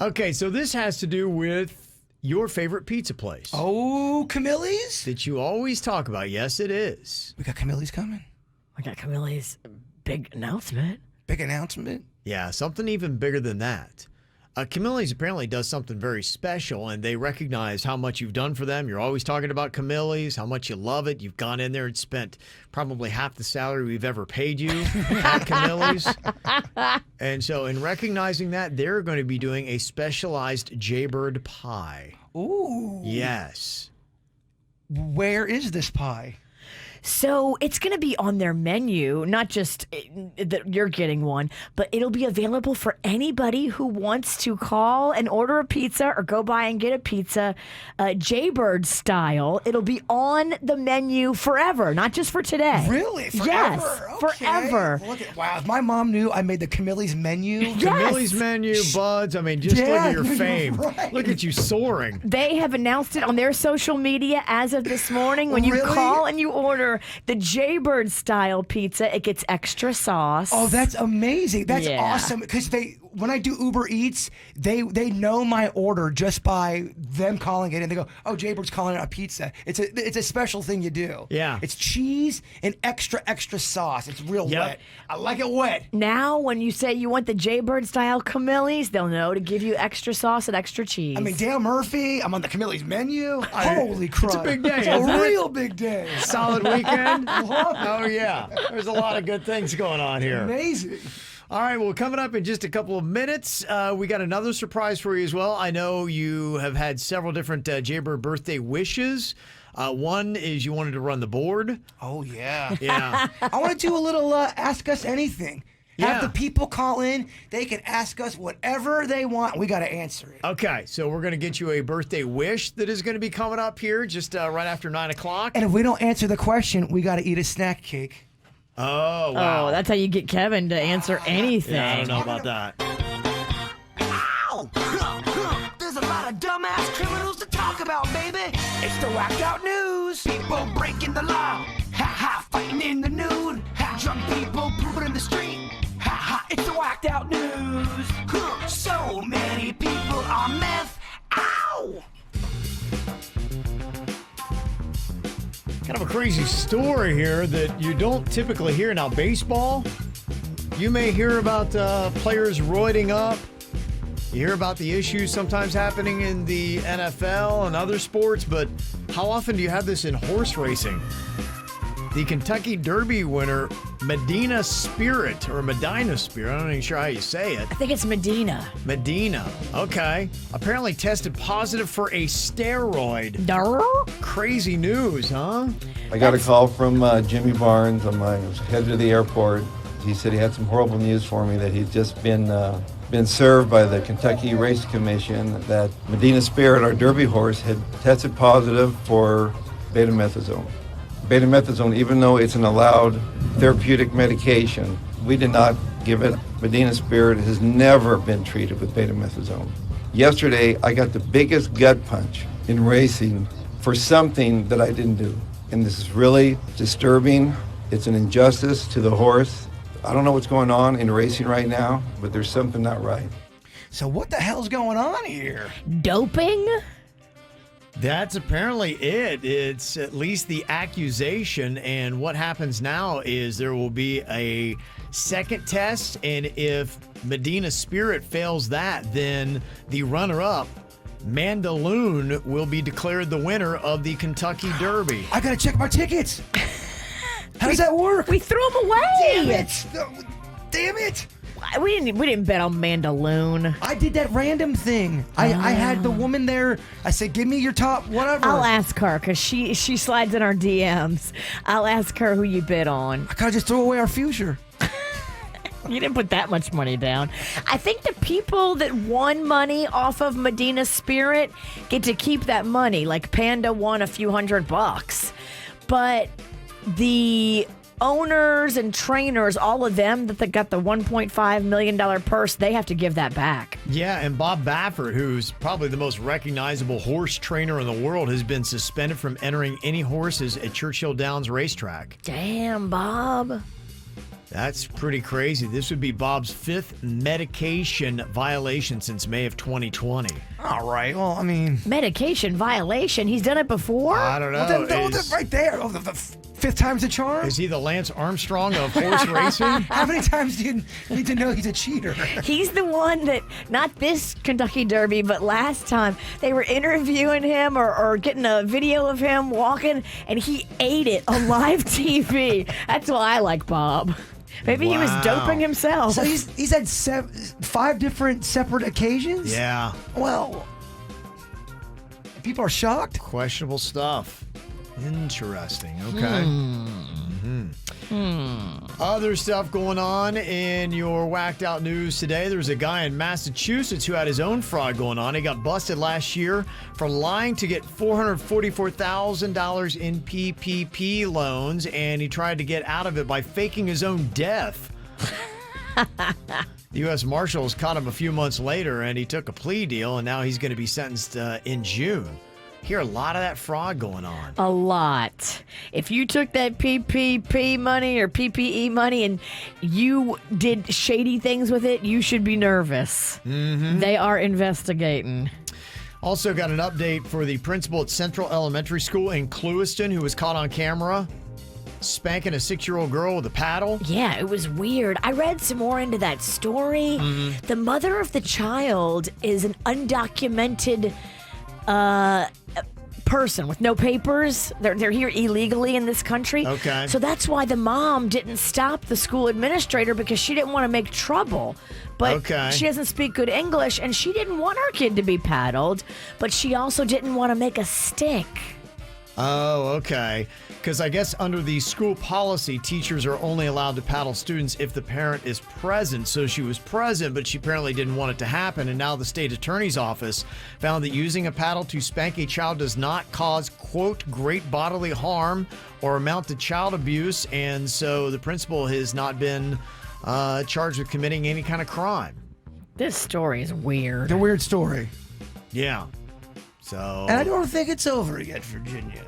Okay, so this has to do with your favorite pizza place. Oh, Camille's? That you always talk about. Yes, it is. We got Camille's coming. We got Camille's big announcement. Big announcement? Yeah, something even bigger than that. Camille's apparently does something very special, and they recognize how much you've done for them. You're always talking about Camille's, how much you love it. You've gone in there and spent probably half the salary we've ever paid you at Camille's. And so in recognizing that, they're going to be doing a specialized Jaybird pie. Ooh. Yes. Where is this pie? So it's going to be on their menu, not just that you're getting one, but it'll be available for anybody who wants to call and order a pizza or go by and get a pizza, Jaybird style. It'll be on the menu forever, not just for today. Really? Forever? Yes, Okay. forever. Wow, if my mom knew I made the Camille's menu. Yes. Camille's menu, buds. I mean, just look at your fame. Right. Look at you soaring. They have announced it on their social media as of this morning. When you Really? call and you order the Jaybird style pizza, it gets extra sauce. Oh, that's amazing. That's Yeah. awesome. Because when I do Uber Eats, they know my order just by them calling it, and they go, "Oh, Jaybird's calling it a pizza." It's a special thing you do. Yeah. It's cheese and extra sauce. It's real wet. I like it wet. Now, when you say you want the Jaybird style Camille's, they'll know to give you extra sauce and extra cheese. I mean, Dale Murphy, I'm on the Camille's menu. Holy crap. It's a big day, It's isn't a it? real big day. Solid weekend. Oh, yeah. There's a lot of good things going on here. Amazing. All right, well, coming up in just a couple of minutes, we got another surprise for you as well. I know you have had several different Jaybird birthday wishes. One is you wanted to run the board. Oh, yeah. Yeah. I want to do a little Ask Us Anything. Have the people call in. They can ask us whatever they want. We got to answer it. Okay, so we're going to get you a birthday wish that is going to be coming up here just right after 9 o'clock. And if we don't answer the question, we got to eat a snack cake. Oh, wow. Oh, that's how you get Kevin to answer anything. Yeah, I don't know about that. Ow! There's a lot of dumbass criminals to talk about, baby. It's the whacked out news. People breaking the law. Ha ha, fighting in the nude. Ha, drunk people pooping in the street. Ha ha, it's the whacked out news. So many people on meth. Ow! Kind of a crazy story here that you don't typically hear. Now, baseball, you may hear about players roiding up. You hear about the issues sometimes happening in the NFL and other sports, but how often do you have this in horse racing? The Kentucky Derby winner, Medina Spirit, or Medina Spirit, I'm not even sure how you say it. I think it's Medina. Medina, okay. Apparently tested positive for a steroid. Crazy news, huh? I got a call from Jimmy Barnes. I was headed to the airport. He said he had some horrible news for me, that he'd just been served by the Kentucky Race Commission, that Medina Spirit, our Derby horse, had tested positive for betamethasone. Betamethasone, even though it's an allowed therapeutic medication, we did not give it. Medina Spirit has never been treated with betamethasone. Yesterday, I got the biggest gut punch in racing for something that I didn't do. and this is really disturbing. It's an injustice to the horse. I don't know what's going on in racing right now, but there's something not right. So what the hell's going on here? Doping? That's apparently it. It's at least the accusation, and what happens now is there will be a second test, and if Medina Spirit fails that, then the runner-up, Mandaloon, will be declared the winner of the Kentucky Derby. I gotta check my tickets. How does that work? We threw them away. Damn it! Damn it! We didn't bet on Mandaloon. I did that random thing. I had the woman there. I said, "Give me your top, whatever." I'll ask her because she slides in our DMs. I'll ask her who you bid on. I gotta just throw away our future. You didn't put that much money down. I think the people that won money off of Medina Spirit get to keep that money. Like Panda won a few $100, but the owners and trainers, all of them that got the $1.5 million purse, they have to give that back. Yeah, and Bob Baffert, who's probably the most recognizable horse trainer in the world, has been suspended from entering any horses at Churchill Downs Racetrack. Damn, Bob. That's pretty crazy. This would be Bob's 5th medication violation since May of 2020. All right. Well, I mean, medication violation. He's done it before. I don't know. Well, then, right there. Oh, the 5th time's a charm. Is he the Lance Armstrong of horse racing? How many times do you need to know he's a cheater? He's the one that, not this Kentucky Derby, but last time, they were interviewing him or getting a video of him walking, and he ate it on live TV. That's why I like Bob. Maybe he was doping himself. So he's had 5 different separate occasions? Yeah. Well, people are shocked. Questionable stuff. Interesting. Okay. Other stuff going on in your whacked out news today. There's a guy in Massachusetts who had his own fraud going on. He got busted last year for lying to get $444,000 in PPP loans, and he tried to get out of it by faking his own death. The U.S. Marshals caught him a few months later, and he took a plea deal, and now he's going to be sentenced in June. Hear a lot of that fraud going on. A lot. If you took that PPP money or PPE money and you did shady things with it, you should be nervous. Mm-hmm. They are investigating. Also got an update for the principal at Central Elementary School in Clewiston who was caught on camera spanking a 6-year-old girl with a paddle. Yeah, it was weird. I read some more into that story. Mm-hmm. The mother of the child is an undocumented person with no papers. They're here illegally in this country. Okay. So that's why the mom didn't stop the school administrator, because she didn't want to make trouble. But she doesn't speak good English, and she didn't want her kid to be paddled, but she also didn't want to make a stink. Oh, okay. Because I guess under the school policy, teachers are only allowed to paddle students if the parent is present. So she was present, but she apparently didn't want it to happen. And now the state attorney's office found that using a paddle to spank a child does not cause, quote, great bodily harm or amount to child abuse. And so the principal has not been charged with committing any kind of crime. This story is weird. A weird story. Yeah. So. And I don't think it's over yet, Virginia.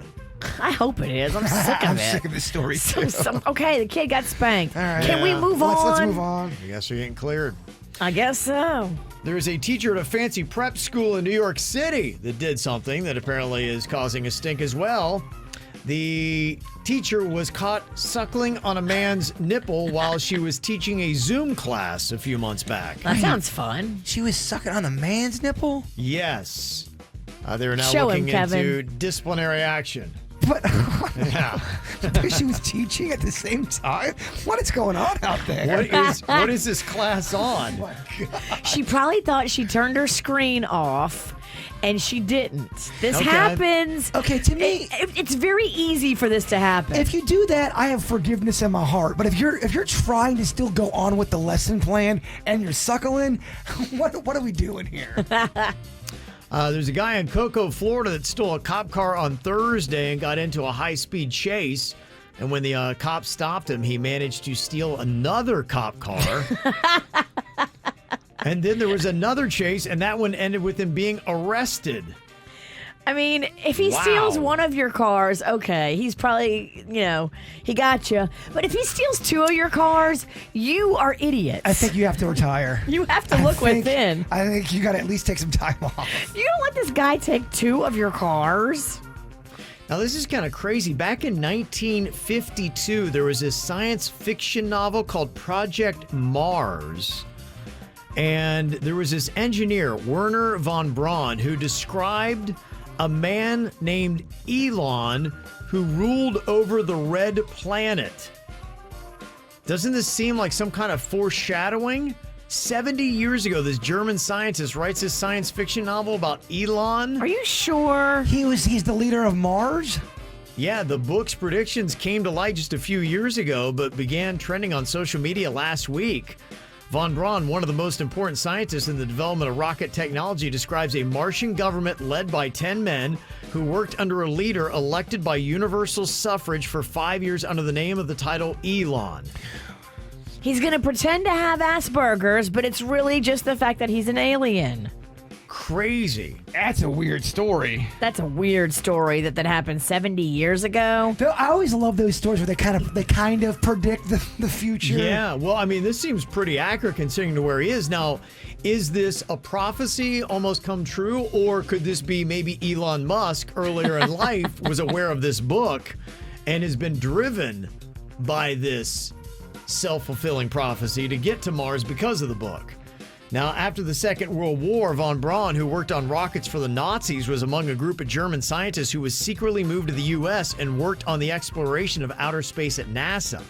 I hope it is. I'm sick of it. I'm sick of this story, too. Okay, the kid got spanked. All right. Can we move on? Let's move on. I guess you're getting cleared. I guess so. There's a teacher at a fancy prep school in New York City that did something that apparently is causing a stink as well. The teacher was caught suckling on a man's nipple while she was teaching a Zoom class a few months back. That sounds fun. She was sucking on a man's nipple? Yes. They're now Show looking him, Kevin. into disciplinary action. But yeah. She was teaching at the same time? What is going on out there? What is this class on? Oh my God. She probably thought she turned her screen off, and she didn't. This happens. Okay, to me, it's very easy for this to happen. If you do that, I have forgiveness in my heart. But if you're trying to still go on with the lesson plan and you're suckling, what are we doing here? There's a guy in Cocoa, Florida that stole a cop car on Thursday and got into a high-speed chase. And when the cops stopped him, he managed to steal another cop car. And then there was another chase, and that one ended with him being arrested. I mean, if he steals one of your cars, okay, he's probably, he got you. But if he steals two of your cars, you are idiots. I think you have to retire. You have to look within. I think you got to at least take some time off. You don't let this guy take two of your cars. Now, this is kind of crazy. Back in 1952, there was this science fiction novel called Project Mars. And there was this engineer, Werner von Braun, who described a man named Elon who ruled over the red planet. Doesn't this seem like some kind of foreshadowing? 70 years ago, this German scientist writes this science fiction novel about Elon. Are you sure? He's the leader of Mars? Yeah, the book's predictions came to light just a few years ago, but began trending on social media last week. Von Braun, one of the most important scientists in the development of rocket technology, describes a Martian government led by 10 men who worked under a leader elected by universal suffrage for 5 years under the name of the title Elon. He's going to pretend to have Asperger's, but it's really just the fact that he's an alien. Crazy. That's a weird story. That's a weird story that happened 70 years ago. I always love those stories where they kind of predict the future. Yeah, well, I mean, this seems pretty accurate considering to where he is. Now, is this a prophecy almost come true, or could this be maybe Elon Musk earlier in life was aware of this book and has been driven by this self-fulfilling prophecy to get to Mars because of the book? Now, after the Second World War, von Braun, who worked on rockets for the Nazis, was among a group of German scientists who was secretly moved to the U.S. and worked on the exploration of outer space at NASA.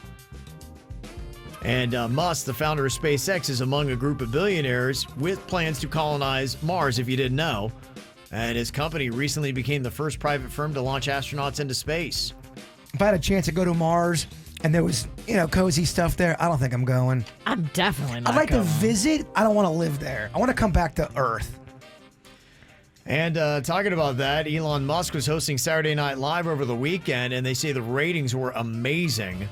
And Musk, the founder of SpaceX, is among a group of billionaires with plans to colonize Mars, if you didn't know. And his company recently became the first private firm to launch astronauts into space. If I had a chance to go to Mars and there was, cozy stuff there, I don't think I'm going. I'm definitely not I'd like going. to visit. I don't want to live there. I want to come back to Earth. And talking about that, Elon Musk was hosting Saturday Night Live over the weekend, and they say the ratings were amazing.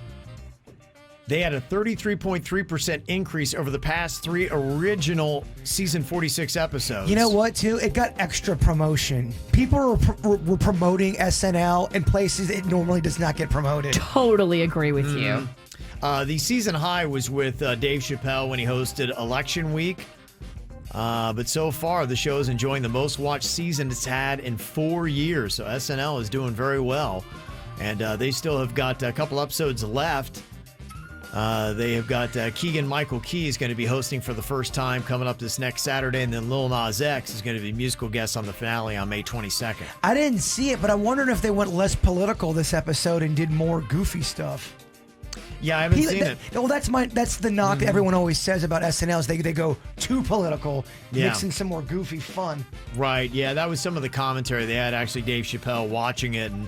They had a 33.3% increase over the past three original season 46 episodes. You know what, too? It got extra promotion. People were promoting SNL in places it normally does not get promoted. Totally agree with you. The season high was with Dave Chappelle when he hosted Election Week. But so far, the show is enjoying the most watched season it's had in 4 years. So SNL is doing very well. And they still have got a couple episodes left. They have got Keegan-Michael Key is going to be hosting for the first time coming up this next Saturday, and then Lil Nas X is going to be musical guest on the finale on May 22nd. I didn't see it, but I wondered if they went less political this episode and did more goofy stuff. Yeah, I haven't seen it. Well, that's the knock that everyone always says about SNL is they go too political, mixing some more goofy fun. Right, yeah, that was some of the commentary. They had actually Dave Chappelle watching it, and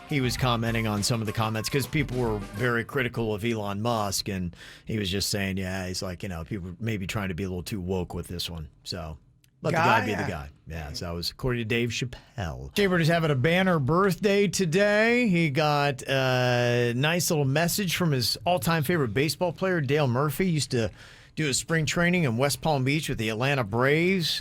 he was commenting on some of the comments because people were very critical of Elon Musk, and he was just saying, he's like, people may be trying to be a little too woke with this one. So let the guy be the guy. Yeah, so that was according to Dave Chappelle. Jaybird is having a banner birthday today. He got a nice little message from his all-time favorite baseball player, Dale Murphy. Used to do his spring training in West Palm Beach with the Atlanta Braves.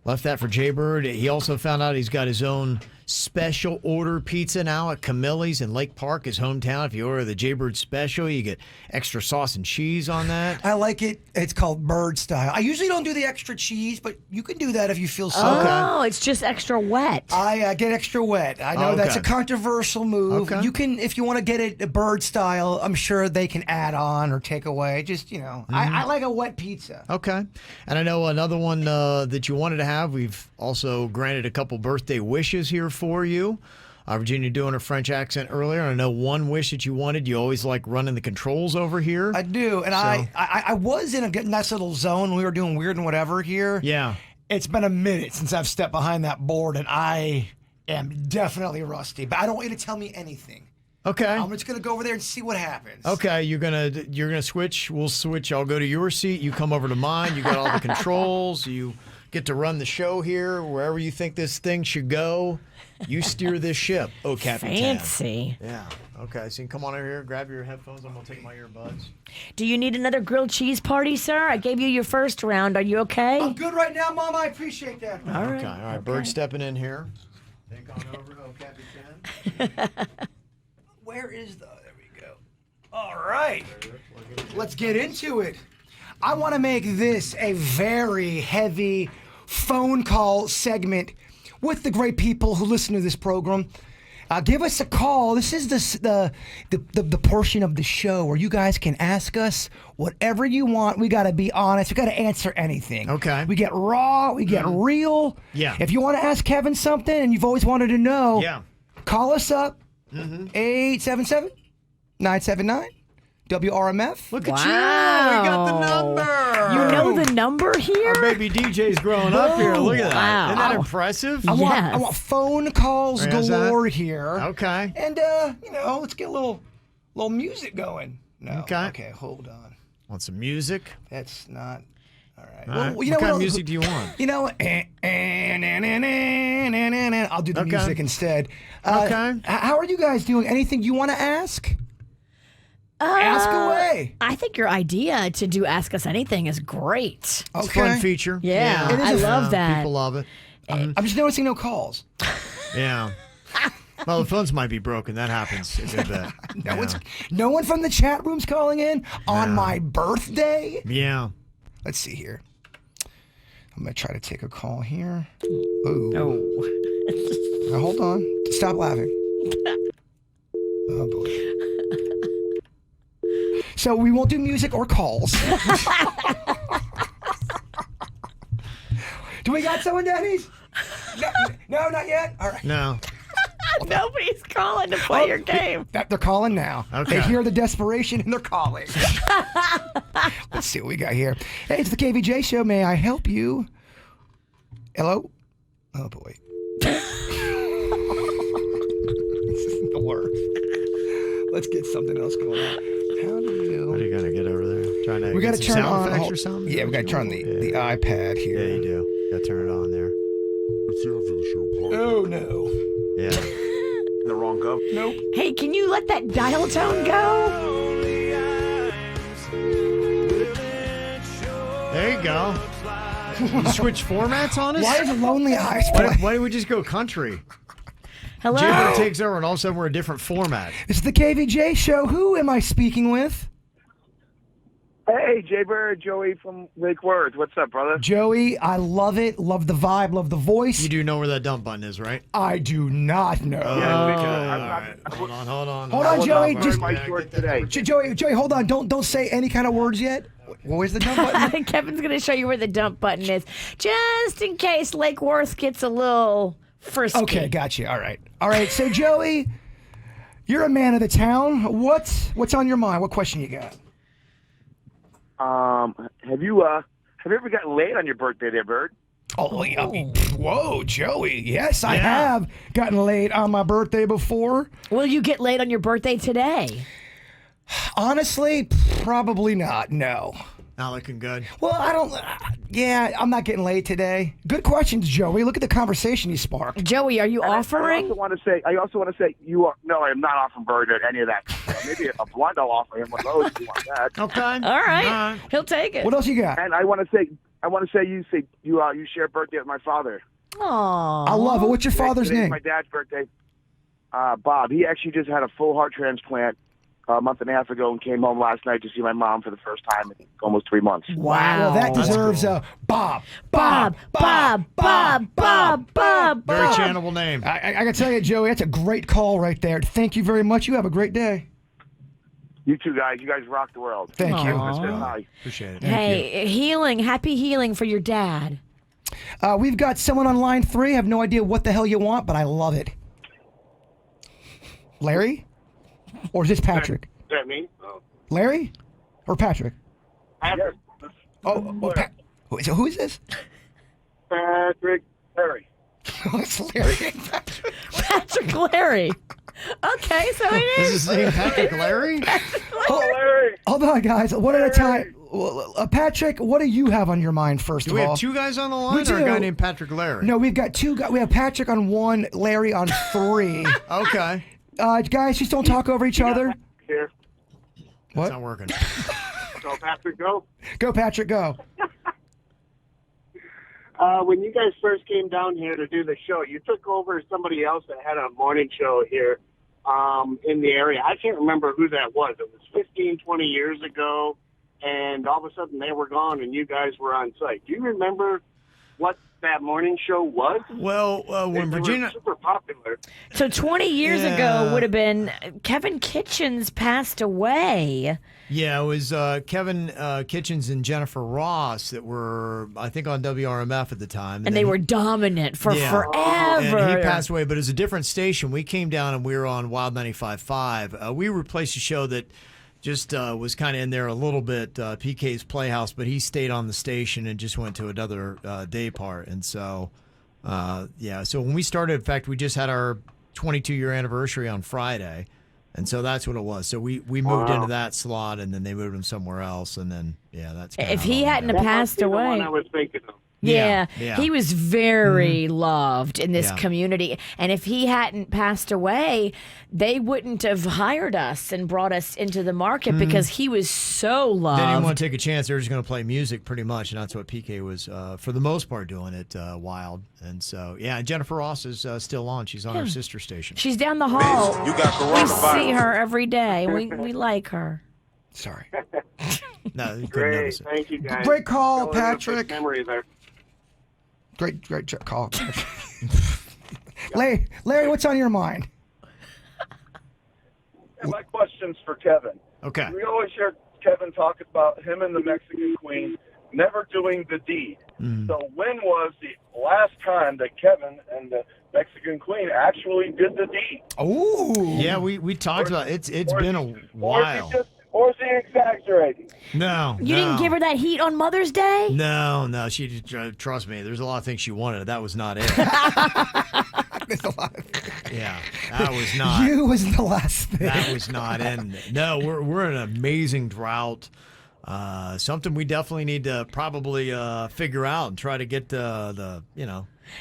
Left that for Jaybird. He also found out he's got his own special order pizza now at Camille's in Lake Park, his hometown. If you order the Jaybird special, you get extra sauce and cheese on that. I like it. It's called bird style. I usually don't do the extra cheese, but you can do that if you feel so. Oh, it's just extra wet. I get extra wet. I know that's a controversial move. You can, if you want to get it a bird style, I'm sure they can add on or take away. Just, I like a wet pizza. Okay. And I know another one that you wanted to have. We've also granted a couple birthday wishes here for you. Virginia doing a French accent earlier. I know one wish that you wanted. You always like running the controls over here. I do. And I was in a nice little zone. We were doing Weird and Whatever here. Yeah. It's been a minute since I've stepped behind that board, and I am definitely rusty. But I don't want you to tell me anything. Okay. I'm just gonna go over there and see what happens. Okay, you're gonna switch. We'll switch. I'll go to your seat. You come over to mine. You got all the controls. You get to run the show here wherever you think this thing should go. You steer this ship, Captain Fancy. Yeah. Okay, so you can come on over here, grab your headphones. I'm going to take my earbuds. Do you need another grilled cheese party, sir? I gave you your first round. Are you okay? I'm good right now, Mom. I appreciate that. All right. Okay, all right. Bird stepping in here. Take on over. Oh, Captain. Where is the? There we go. All right. Let's get into it. I want to make this a very heavy phone call segment with the great people who listen to this program. Give us a call. This is the portion of the show where you guys can ask us whatever you want. We got to be honest. We got to answer anything. Okay. We get raw. We get real. Yeah. If you want to ask Kevin something and you've always wanted to know, call us up. 877-979. WRMF. Look at you. We got the number. You know the number here? Our baby DJ's growing up here. Look at that. Wow. Isn't that impressive? I want phone calls galore here. Okay. And let's get a little music going. No. Okay, hold on. Want some music? That's not all right. All Well, right. you know what kind of music do you want? You know, I'll do the music instead. Okay. How are you guys doing? Anything you want to ask? Ask away. I think your idea to do Ask Us Anything is great. It's a fun feature. Yeah, I love that. People love it. I'm just noticing no calls. Yeah. Well, the phones might be broken. That happens a good bit. No one from the chat room's calling in on my birthday. Yeah. Let's see here. I'm going to try to take a call here. Ooh. Now, hold on. Stop laughing. Oh, boy. So we won't do music or calls. Do we got someone, Denny's? No, not yet. All right. No. Nobody's calling to play your game. They're calling now. Okay. They hear the desperation and they're calling. Let's see what we got here. Hey, it's the KVJ show. May I help you? Hello? Oh, boy. This isn't the worst. Let's get something else going on. How do you... What are you going to get over there? Trying to We got to turn sound on... effects or something? Yeah, we got to turn the iPad here. Yeah, you do. Got to turn it on there. It's the after the show podcast. Oh, no. Yeah. The wrong gov. Nope. Hey, can you let that dial tone go? There you go. You switch formats on us? Why is Lonely Eyes play? Why did we just go country? Hello? Jaybird takes over and all of a sudden we're a different format. It's the KVJ show. Who am I speaking with? Hey, Jaybird, Joey from Lake Worth. What's up, brother? Joey, I love it. Love the vibe. Love the voice. You do know where that dump button is, right? I do not know. Hold on. Hold on, Joey. Just my short today. Joey, hold on. Don't say any kind of words yet. Where's the dump button? Kevin's going to show you where the dump button is, just in case Lake Worth gets a little frisky. Okay, gotcha. All right. So, Joey, you're a man of the town. What's on your mind? What question you got? Have you ever gotten laid on your birthday there, Bird? Oh, whoa, Joey. Yes, I have gotten laid on my birthday before. Will you get laid on your birthday today? Honestly, probably not. No. Not looking good. Well, I don't. Yeah, I'm not getting laid today. Good questions, Joey. Look at the conversation you sparked. Joey, are you offering? I also want to say you are. No, I am not offering Bird any of that. Maybe a blunt I'll offer him one of those if you want that. Okay. All right. He'll take it. What else you got? And I want to say you share a birthday with my father. Aww. I love it. What's your father's Today's name? my dad's birthday. Bob. He actually just had a full heart transplant a month and a half ago and came home last night to see my mom for the first time in almost 3 months. Wow. Well, that deserves a Bob. Bob. Very channelable name. I got to tell you, Joey, that's a great call right there. Thank you very much. You have a great day. You two guys. You guys rock the world. Thank you. Hi. Appreciate it. Hey, healing. Happy healing for your dad. We've got someone on line 3. I have no idea what the hell you want, but I love it. Larry? Or is this Patrick? Is that me? Oh. Larry? Or Patrick? Patrick. So who is this? Patrick. Larry. It's Larry. Patrick Larry. Okay, so it Is is. his name Patrick Larry? Larry. Hold on, guys. One at a time. Patrick, what do you have on your mind, first Do of we all? have 2 guys on the line We or a do. guy named Patrick Larry? No, we've got 2 guys. We have Patrick on 1, Larry on 3. Okay. Guys, just don't talk over each other. Here. What? It's not working. So Patrick, go. Go, Patrick, go. When you guys first came down here to do the show, you took over somebody else that had a morning show here in the area. I can't remember who that was. It was 15, 20 years ago, and all of a sudden they were gone and you guys were on site. Do you remember what that morning show was? Well, when Virginia... were super popular. So 20 years ago would have been Kevin Kitchens passed away. Yeah, it was Kevin Kitchens and Jennifer Ross that were, I think, on WRMF at the time. And they were dominant for forever. And he passed away, but it was a different station. We came down and we were on Wild 95.5. We replaced a show that just was kind of in there a little bit, PK's Playhouse, but he stayed on the station and just went to another day part. And so, so when we started, in fact, we just had our 22-year anniversary on Friday. And so that's what it was. So we moved into that slot, and then they moved him somewhere else, and then that's. If he hadn't have passed away, the one I was thinking of. Yeah, he was very loved in this community. And if he hadn't passed away, they wouldn't have hired us and brought us into the market because he was so loved. They didn't want to take a chance. They were just going to play music pretty much, and that's what PK was, for the most part, doing at Wild. And so, Jennifer Ross is still on. She's on her sister station. She's down the hall. You got coronavirus. We see her every day. We like her. Sorry. No, you couldn't Great, notice it. thank you guys. Great call, That was a Patrick. good memory there. Great call. Larry, what's on your mind? My question's for Kevin. Okay. We always hear Kevin talk about him and the Mexican Queen never doing the deed. So when was the last time that Kevin and the Mexican Queen actually did the deed? Oh. Yeah, we talked about it. It's been a while. Or is he exaggerating? No. You didn't give her that heat on Mother's Day? No. She trust me. There's a lot of things she wanted. That was not it. Yeah, that was not. You was the last thing. That was not in. No, we're in an amazing drought. Something we definitely need to probably figure out and try to get to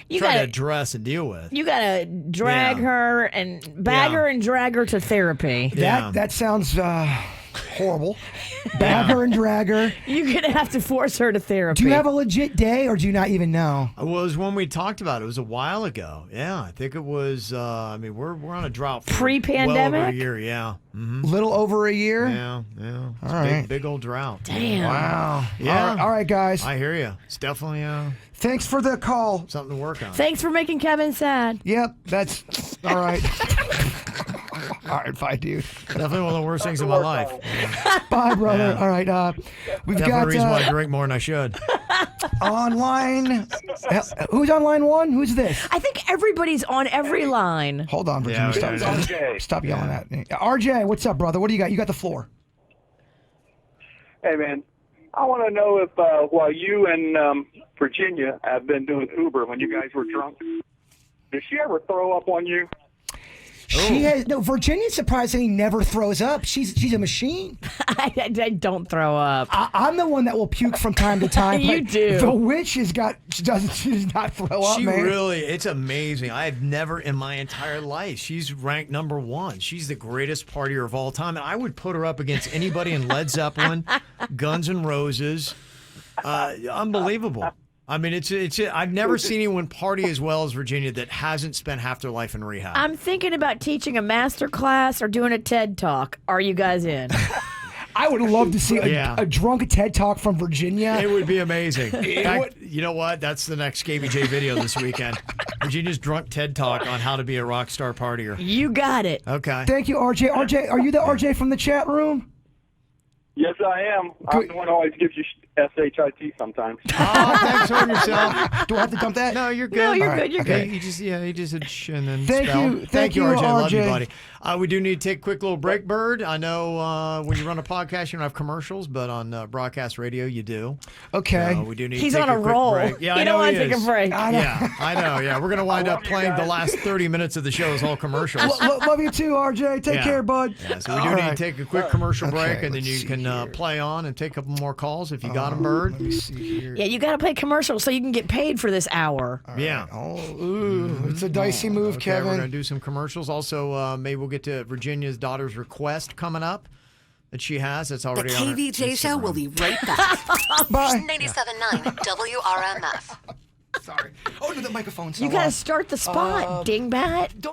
address and deal with. You gotta drag her and bag her and drag her to therapy. That sounds horrible. Bag her and drag her. You're gonna have to force her to therapy. Do you have a legit day, or do you not even know? Well, it was when we talked about it. It was a while ago. Yeah, I think it was. We're on a drought for pre-pandemic. Well over a year. Yeah, Little over a year. Yeah. All It's right. big old drought. Damn. Wow. Yeah. All right, guys. I hear you. It's definitely Thanks for the call. something to work on. Thanks for making Kevin sad. Yep, that's all right. All right, bye, dude. Definitely one of the worst things in my life. Bye, brother. Yeah. All right, we've Definitely got a reason why I drink more than I should. online. Who's on line one? Who's this? I think everybody's on every line. Hold on, Virginia. Stop yelling at me. RJ, what's up, brother? What do you got? You got the floor. Hey, man. I want to know if while you and Virginia have been doing Uber when you guys were drunk, did she ever throw up on you? She has Virginia surprisingly never throws up. She's a machine. I don't throw up. I'm the one that will puke from time to time. You but do. The witch she does not throw up, She man. really, it's amazing. I have never in my entire life. She's ranked number one. She's the greatest partier of all time, and I would put her up against anybody in Led Zeppelin, Guns N' Roses. Unbelievable. I mean, it's. I've never seen anyone party as well as Virginia that hasn't spent half their life in rehab. I'm thinking about teaching a master class or doing a TED Talk. Are you guys in? I would love to see a drunk TED Talk from Virginia. It would be amazing. In fact, you know what? That's the next KVJ video this weekend. Virginia's drunk TED Talk on how to be a rock star partier. You got it. Okay. Thank you, RJ. RJ, are you the RJ from the chat room? Yes, I am. I'm the one who always gives you SHIT sometimes. Oh, thanks on yourself. Do I have to dump that? No, you're good. No, you're All good. You're Okay. good. You just said sh and then Thank spell. you. Thank you, RJ. Love you, RJ. buddy. We do need to take a quick little break, Bird. I know when you run a podcast, you don't have commercials, but on broadcast radio, you do. Okay. So we do need He's to take on a quick roll. break. Yeah, He I know don't wanna he take a is. break. Yeah, I know. Yeah, we're going to wind up playing the last 30 minutes of the show as all commercials. Love you too, RJ. Take care, bud. Yeah, so we do need to take a quick commercial break, and then you can play on and take a couple more calls if you got them, Bird. Let me see here. Yeah, you got to play commercials so you can get paid for this hour. Yeah. It's a dicey move, Okay, Kevin. we're going to do some commercials. Also, maybe we'll get to Virginia's daughter's request coming up that she has. That's The already on her KVJ show Instagram. will be right back. Bye. 97.9 WRMF. Sorry. Oh, no, the microphone's You got to start the spot, dingbat.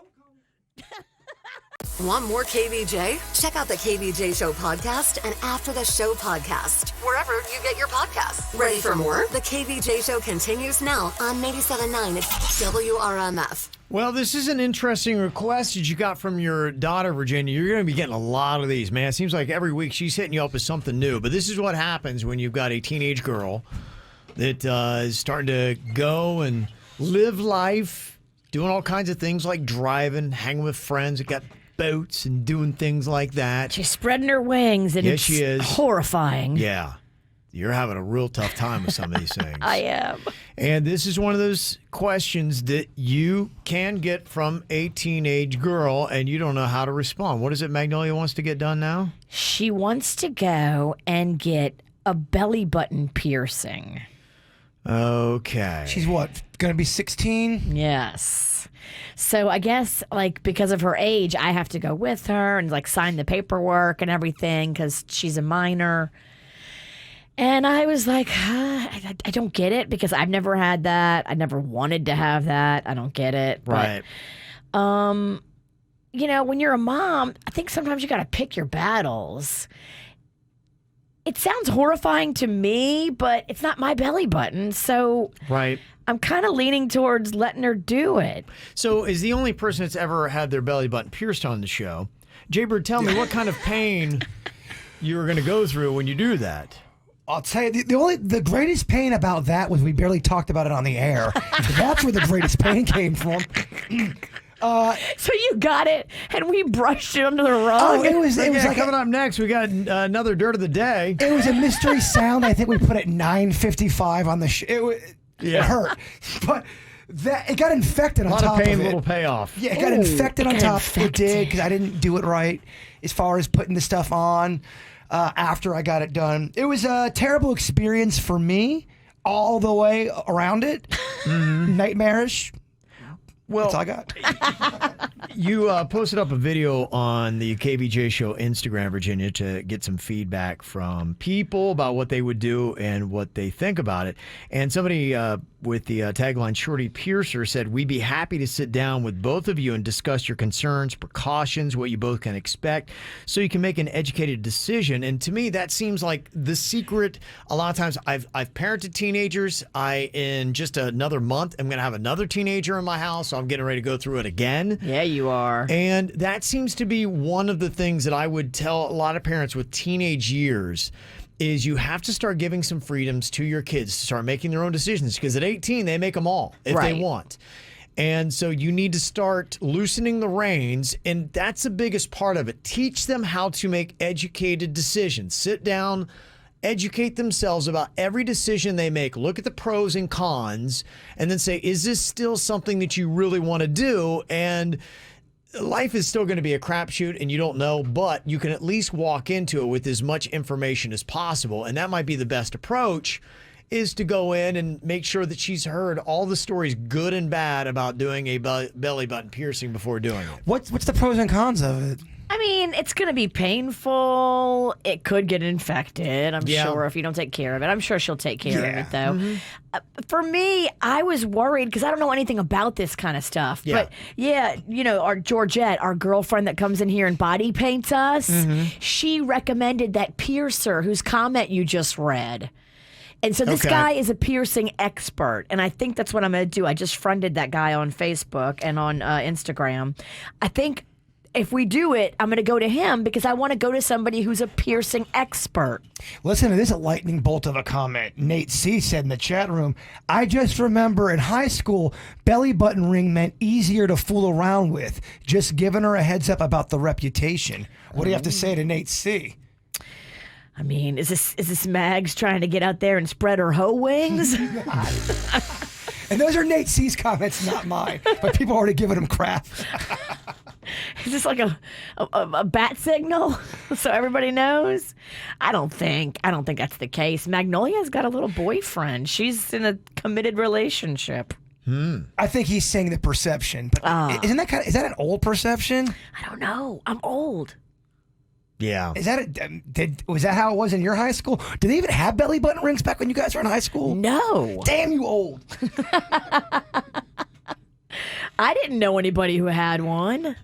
Want more KVJ? Check out the KVJ Show podcast and After the Show podcast, wherever you get your podcasts. Ready for more? The KVJ Show continues now on 97.9 WRMF. Well, this is an interesting request that you got from your daughter, Virginia. You're going to be getting a lot of these, man. It seems like every week she's hitting you up with something new. But this is what happens when you've got a teenage girl that is starting to go and live life, doing all kinds of things like driving, hanging with friends that got boats and doing things like that. She's spreading her wings, and yes, it's she is. horrifying. Yeah. You're having a real tough time with some of these things. I am. And this is one of those questions that you can get from a teenage girl, and you don't know how to respond. What is it Magnolia wants to get done now? She wants to go and get a belly button piercing. Okay. She's what, going to be 16? Yes. So I guess, like, because of her age, I have to go with her and, like, sign the paperwork and everything because she's a minor. And I was like, I don't get it because I've never had that. I never wanted to have that. I don't get it. Right. But, you know, when you're a mom, I think sometimes you got to pick your battles. It sounds horrifying to me, but it's not my belly button. So right. I'm kind of leaning towards letting her do it. So is the only person that's ever had their belly button pierced on the show. Jaybird, tell me what kind of pain you were going to go through when you do that. I'll tell you, the greatest pain about that was we barely talked about it on the air. That's where the greatest pain came from. So you got it, and we brushed it under the rug. Oh, it was like coming up next. We got another dirt of the day. It was a mystery sound. I think we put it 9:55 on the show. It hurt, but it got infected on top of it. A lot of pain, little payoff. Yeah, it got infected on top. It did because I didn't do it right as far as putting the stuff on after I got it done. It was a terrible experience for me all the way around it. Nightmarish. Well, that's all I got. You posted up a video on the KVJ Show Instagram, Virginia, to get some feedback from people about what they would do and what they think about it. And somebody with the tagline Shorty Piercer said, "We'd be happy to sit down with both of you and discuss your concerns, precautions, what you both can expect, so you can make an educated decision." And to me, that seems like the secret. A lot of times, I've parented teenagers. In just another month, I'm going to have another teenager in my house, so I'm getting ready to go through it again. Yeah, you are. And that seems to be one of the things that I would tell a lot of parents with teenage years is you have to start giving some freedoms to your kids to start making their own decisions, because at 18, they make them all if they want. And so you need to start loosening the reins, and that's the biggest part of it. Teach them how to make educated decisions. Sit down, educate themselves about every decision they make. Look at the pros and cons, and then say, is this still something that you really want to do? And life is still going to be a crapshoot, and you don't know, but you can at least walk into it with as much information as possible. And that might be the best approach, is to go in and make sure that she's heard all the stories, good and bad, about doing a belly button piercing before doing it. What's the pros and cons of it? I mean, it's going to be painful. It could get infected, I'm sure, if you don't take care of it. I'm sure she'll take care of it, though. For me, I was worried because I don't know anything about this kind of stuff. But, yeah, you know, our Georgette, our girlfriend that comes in here and body paints us, she recommended that piercer whose comment you just read. And so this guy is a piercing expert, and I think that's what I'm going to do. I just friended that guy on Facebook and on Instagram. I think if we do it, I'm going to go to him because I want to go to somebody who's a piercing expert. Listen to this lightning bolt of a comment. Nate C. said in the chat room, "I just remember in high school, belly button ring meant easier to fool around with. Just giving her a heads up about the reputation." What do you have to say to Nate C.? I mean, is this Mags trying to get out there and spread her hoe wings? And those are Nate C.'s comments, not mine. But people are already giving him crap. Is this like a bat signal so everybody knows? I don't think that's the case. Magnolia's got a little boyfriend. She's in a committed relationship. I think he's saying the perception. But is that an old perception? I don't know. I'm old. Yeah. Is that was that how it was in your high school? Did they even have belly button rings back when you guys were in high school? No. Damn, you old. I didn't know anybody who had one.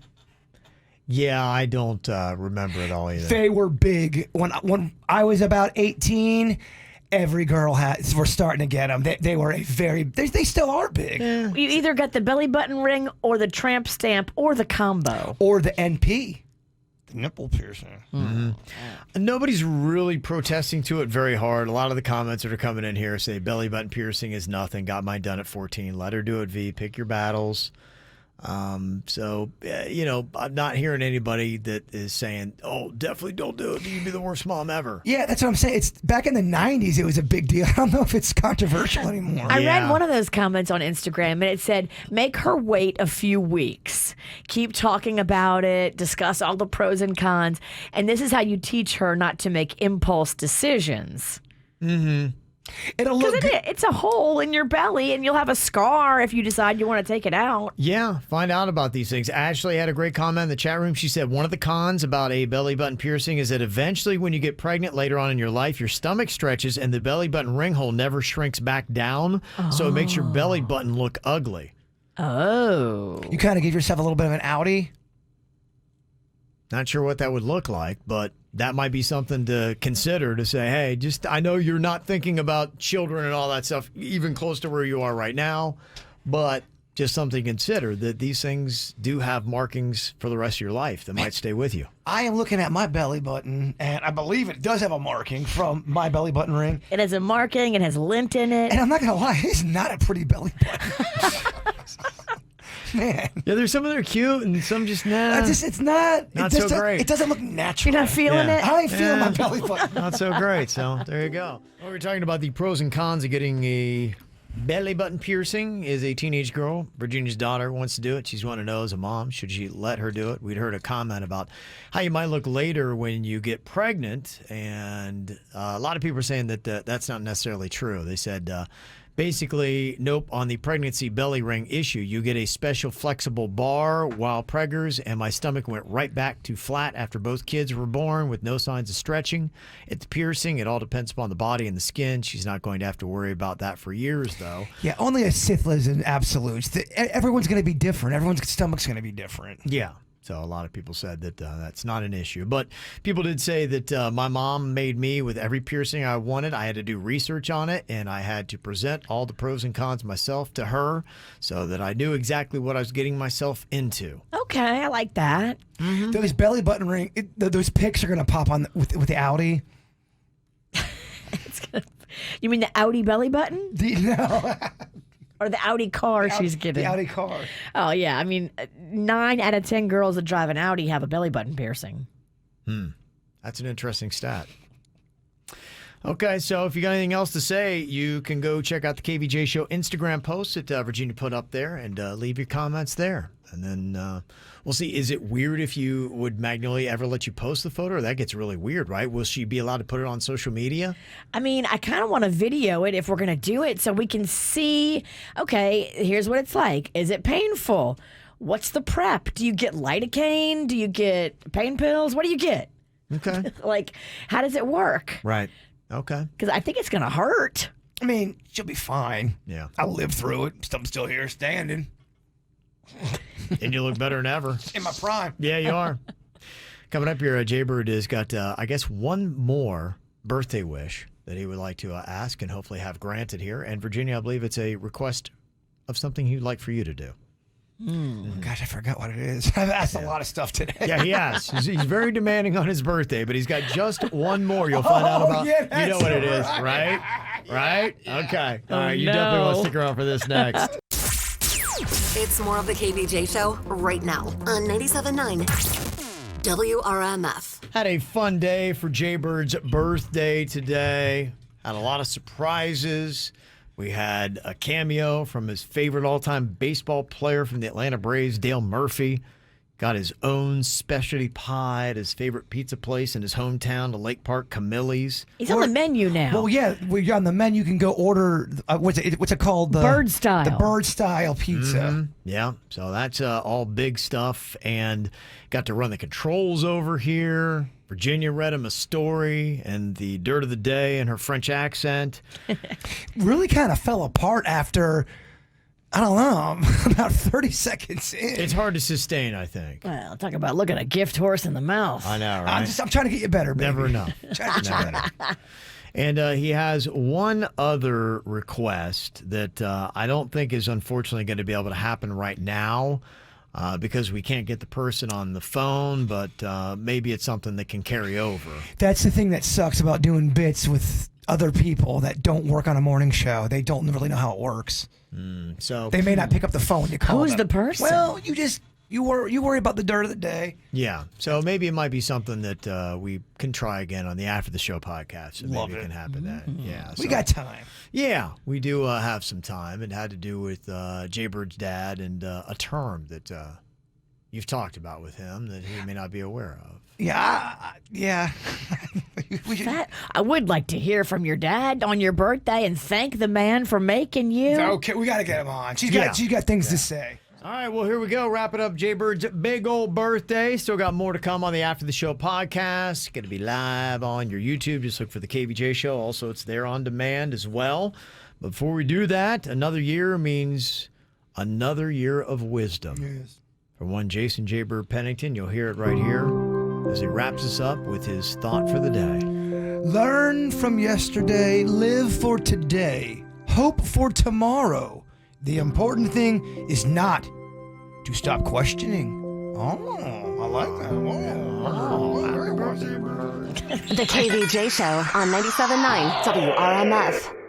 Yeah, I don't remember it all either. They were big when I was about 18. Every girl were starting to get them. They were they still are big. You either got the belly button ring or the tramp stamp or the combo. Or the NP. The nipple piercing. Mm-hmm. Nobody's really protesting to it very hard. A lot of the comments that are coming in here say belly button piercing is nothing. Got mine done at 14. Let her do it, V. Pick your battles. I'm not hearing anybody that is saying, oh, definitely don't do it. You'd be the worst mom ever. Yeah, that's what I'm saying. It's back in the 90s, it was a big deal. I don't know if it's controversial anymore. I read one of those comments on Instagram, and it said, make her wait a few weeks. Keep talking about it, discuss all the pros and cons, and this is how you teach her not to make impulse decisions. Mm-hmm. It'll look good. It's a hole in your belly, and you'll have a scar if you decide you want to take it out. Yeah, find out about these things. Ashley had a great comment in the chat room. She said one of the cons about a belly button piercing is that eventually when you get pregnant later on in your life, your stomach stretches and the belly button ring hole never shrinks back down. So it makes your belly button look ugly. Oh. You kind of give yourself a little bit of an outie? Not sure what that would look like, but that might be something to consider to say, hey, I know you're not thinking about children and all that stuff, even close to where you are right now, but just something to consider that these things do have markings for the rest of your life that might stay with you. I am looking at my belly button, and I believe it does have a marking from my belly button ring. It has a marking, it has lint in it. And I'm not going to lie, it's not a pretty belly button. Man. Yeah, there's some that are cute and some just it's not so great. It doesn't look natural. You're not feeling it? I ain't feeling my belly button. Not so great. So there you go. Well, we're talking about the pros and cons of getting a belly button piercing. Is a teenage girl, Virginia's daughter, wants to do it. She's wanting to know as a mom, should she let her do it? We'd heard a comment about how you might look later when you get pregnant, and a lot of people are saying that that's not necessarily true. They said basically, nope, on the pregnancy belly ring issue, you get a special flexible bar while preggers, and my stomach went right back to flat after both kids were born with no signs of stretching. It's piercing. It all depends upon the body and the skin. She's not going to have to worry about that for years, though. Yeah, only a Sith lives in absolutes. Everyone's going to be different. Everyone's stomach's going to be different. Yeah. So a lot of people said that that's not an issue. But people did say that my mom made me with every piercing I wanted. I had to do research on it, and I had to present all the pros and cons myself to her so that I knew exactly what I was getting myself into. Okay, I like that. Mm-hmm. Those belly button ring, those pics are going to pop on with the Audi. You mean the Audi belly button? No. Or the Audi car she's getting. The Audi car. Oh, yeah. I mean, 9 out of 10 girls that drive an Audi have a belly button piercing. That's an interesting stat. Okay, so if you got anything else to say, you can go check out the KVJ Show Instagram post that Virginia put up there and leave your comments there. And then we'll see. Is it weird if would Magnolia ever let you post the photo? That gets really weird, right? Will she be allowed to put it on social media? I mean, I kind of want to video it if we're going to do it so we can see, okay, here's what it's like. Is it painful? What's the prep? Do you get lidocaine? Do you get pain pills? What do you get? Okay. Like, how does it work? Right. Okay. Because I think it's going to hurt. I mean, she'll be fine. Yeah. I'll live through it. I'm still here standing. And you look better than ever. In my prime. Yeah, you are. Coming up here, Jaybird has got, I guess, one more birthday wish that he would like to ask and hopefully have granted here. And Virginia, I believe it's a request of something he'd like for you to do. Gosh, I forgot what it is. I've asked a lot of stuff today. Yeah, he has. He's very demanding on his birthday, but he's got just one more you'll find out about. Yeah, you know what it is, right? Right? Okay. All right, you definitely want to stick around for this next. It's more of the KVJ Show right now on 97.9 WRMF. Had a fun day for Jaybird's birthday today. Had a lot of surprises. We had a cameo from his favorite all-time baseball player from the Atlanta Braves, Dale Murphy, Got his own specialty pie at his favorite pizza place in his hometown, the Lake Park Camille's. He's on the menu now. Well, yeah, we're on the menu. You can go order, what's it called? Bird style. The bird style pizza. Mhm. Yeah, so that's all big stuff. And got to run the controls over here. Virginia read him a story and the dirt of the day in her French accent. Really kind of fell apart after, I don't know, about 30 seconds in. It's hard to sustain, I think. Well, talk about looking a gift horse in the mouth. I know, right? I'm trying to get you better, baby. Never enough. Trying to get you better. And he has one other request that I don't think is unfortunately going to be able to happen right now because we can't get the person on the phone, but maybe it's something that can carry over. That's the thing that sucks about doing bits with other people that don't work on a morning show. They don't really know how it works. So they may not pick up the phone when you call Who's them. the person? Well, you worry about the dirt of the day. Yeah, so maybe it might be something that we can try again on the After the Show podcast. So maybe it can happen then. Yeah, We got time. Yeah, we do have some time. It had to do with Jaybird's dad and a term that you've talked about with him that he may not be aware of. Yeah. I would like to hear from your dad on your birthday and thank the man for making you. Okay, we got to get him on. She's got things to say. All right, well, here we go. Wrap it up. Jaybird's big old birthday. Still got more to come on the After the Show podcast. Going to be live on your YouTube. Just look for the KVJ Show. Also, it's there on demand as well. But before we do that, another year means another year of wisdom. Yes. From one Jason Jaybird Pennington, you'll hear it right here as he wraps us up with his thought for the day. Learn from yesterday, live for today, hope for tomorrow. The important thing is not to stop questioning. Oh, I like that. The KVJ Show on 97.9 WRMF.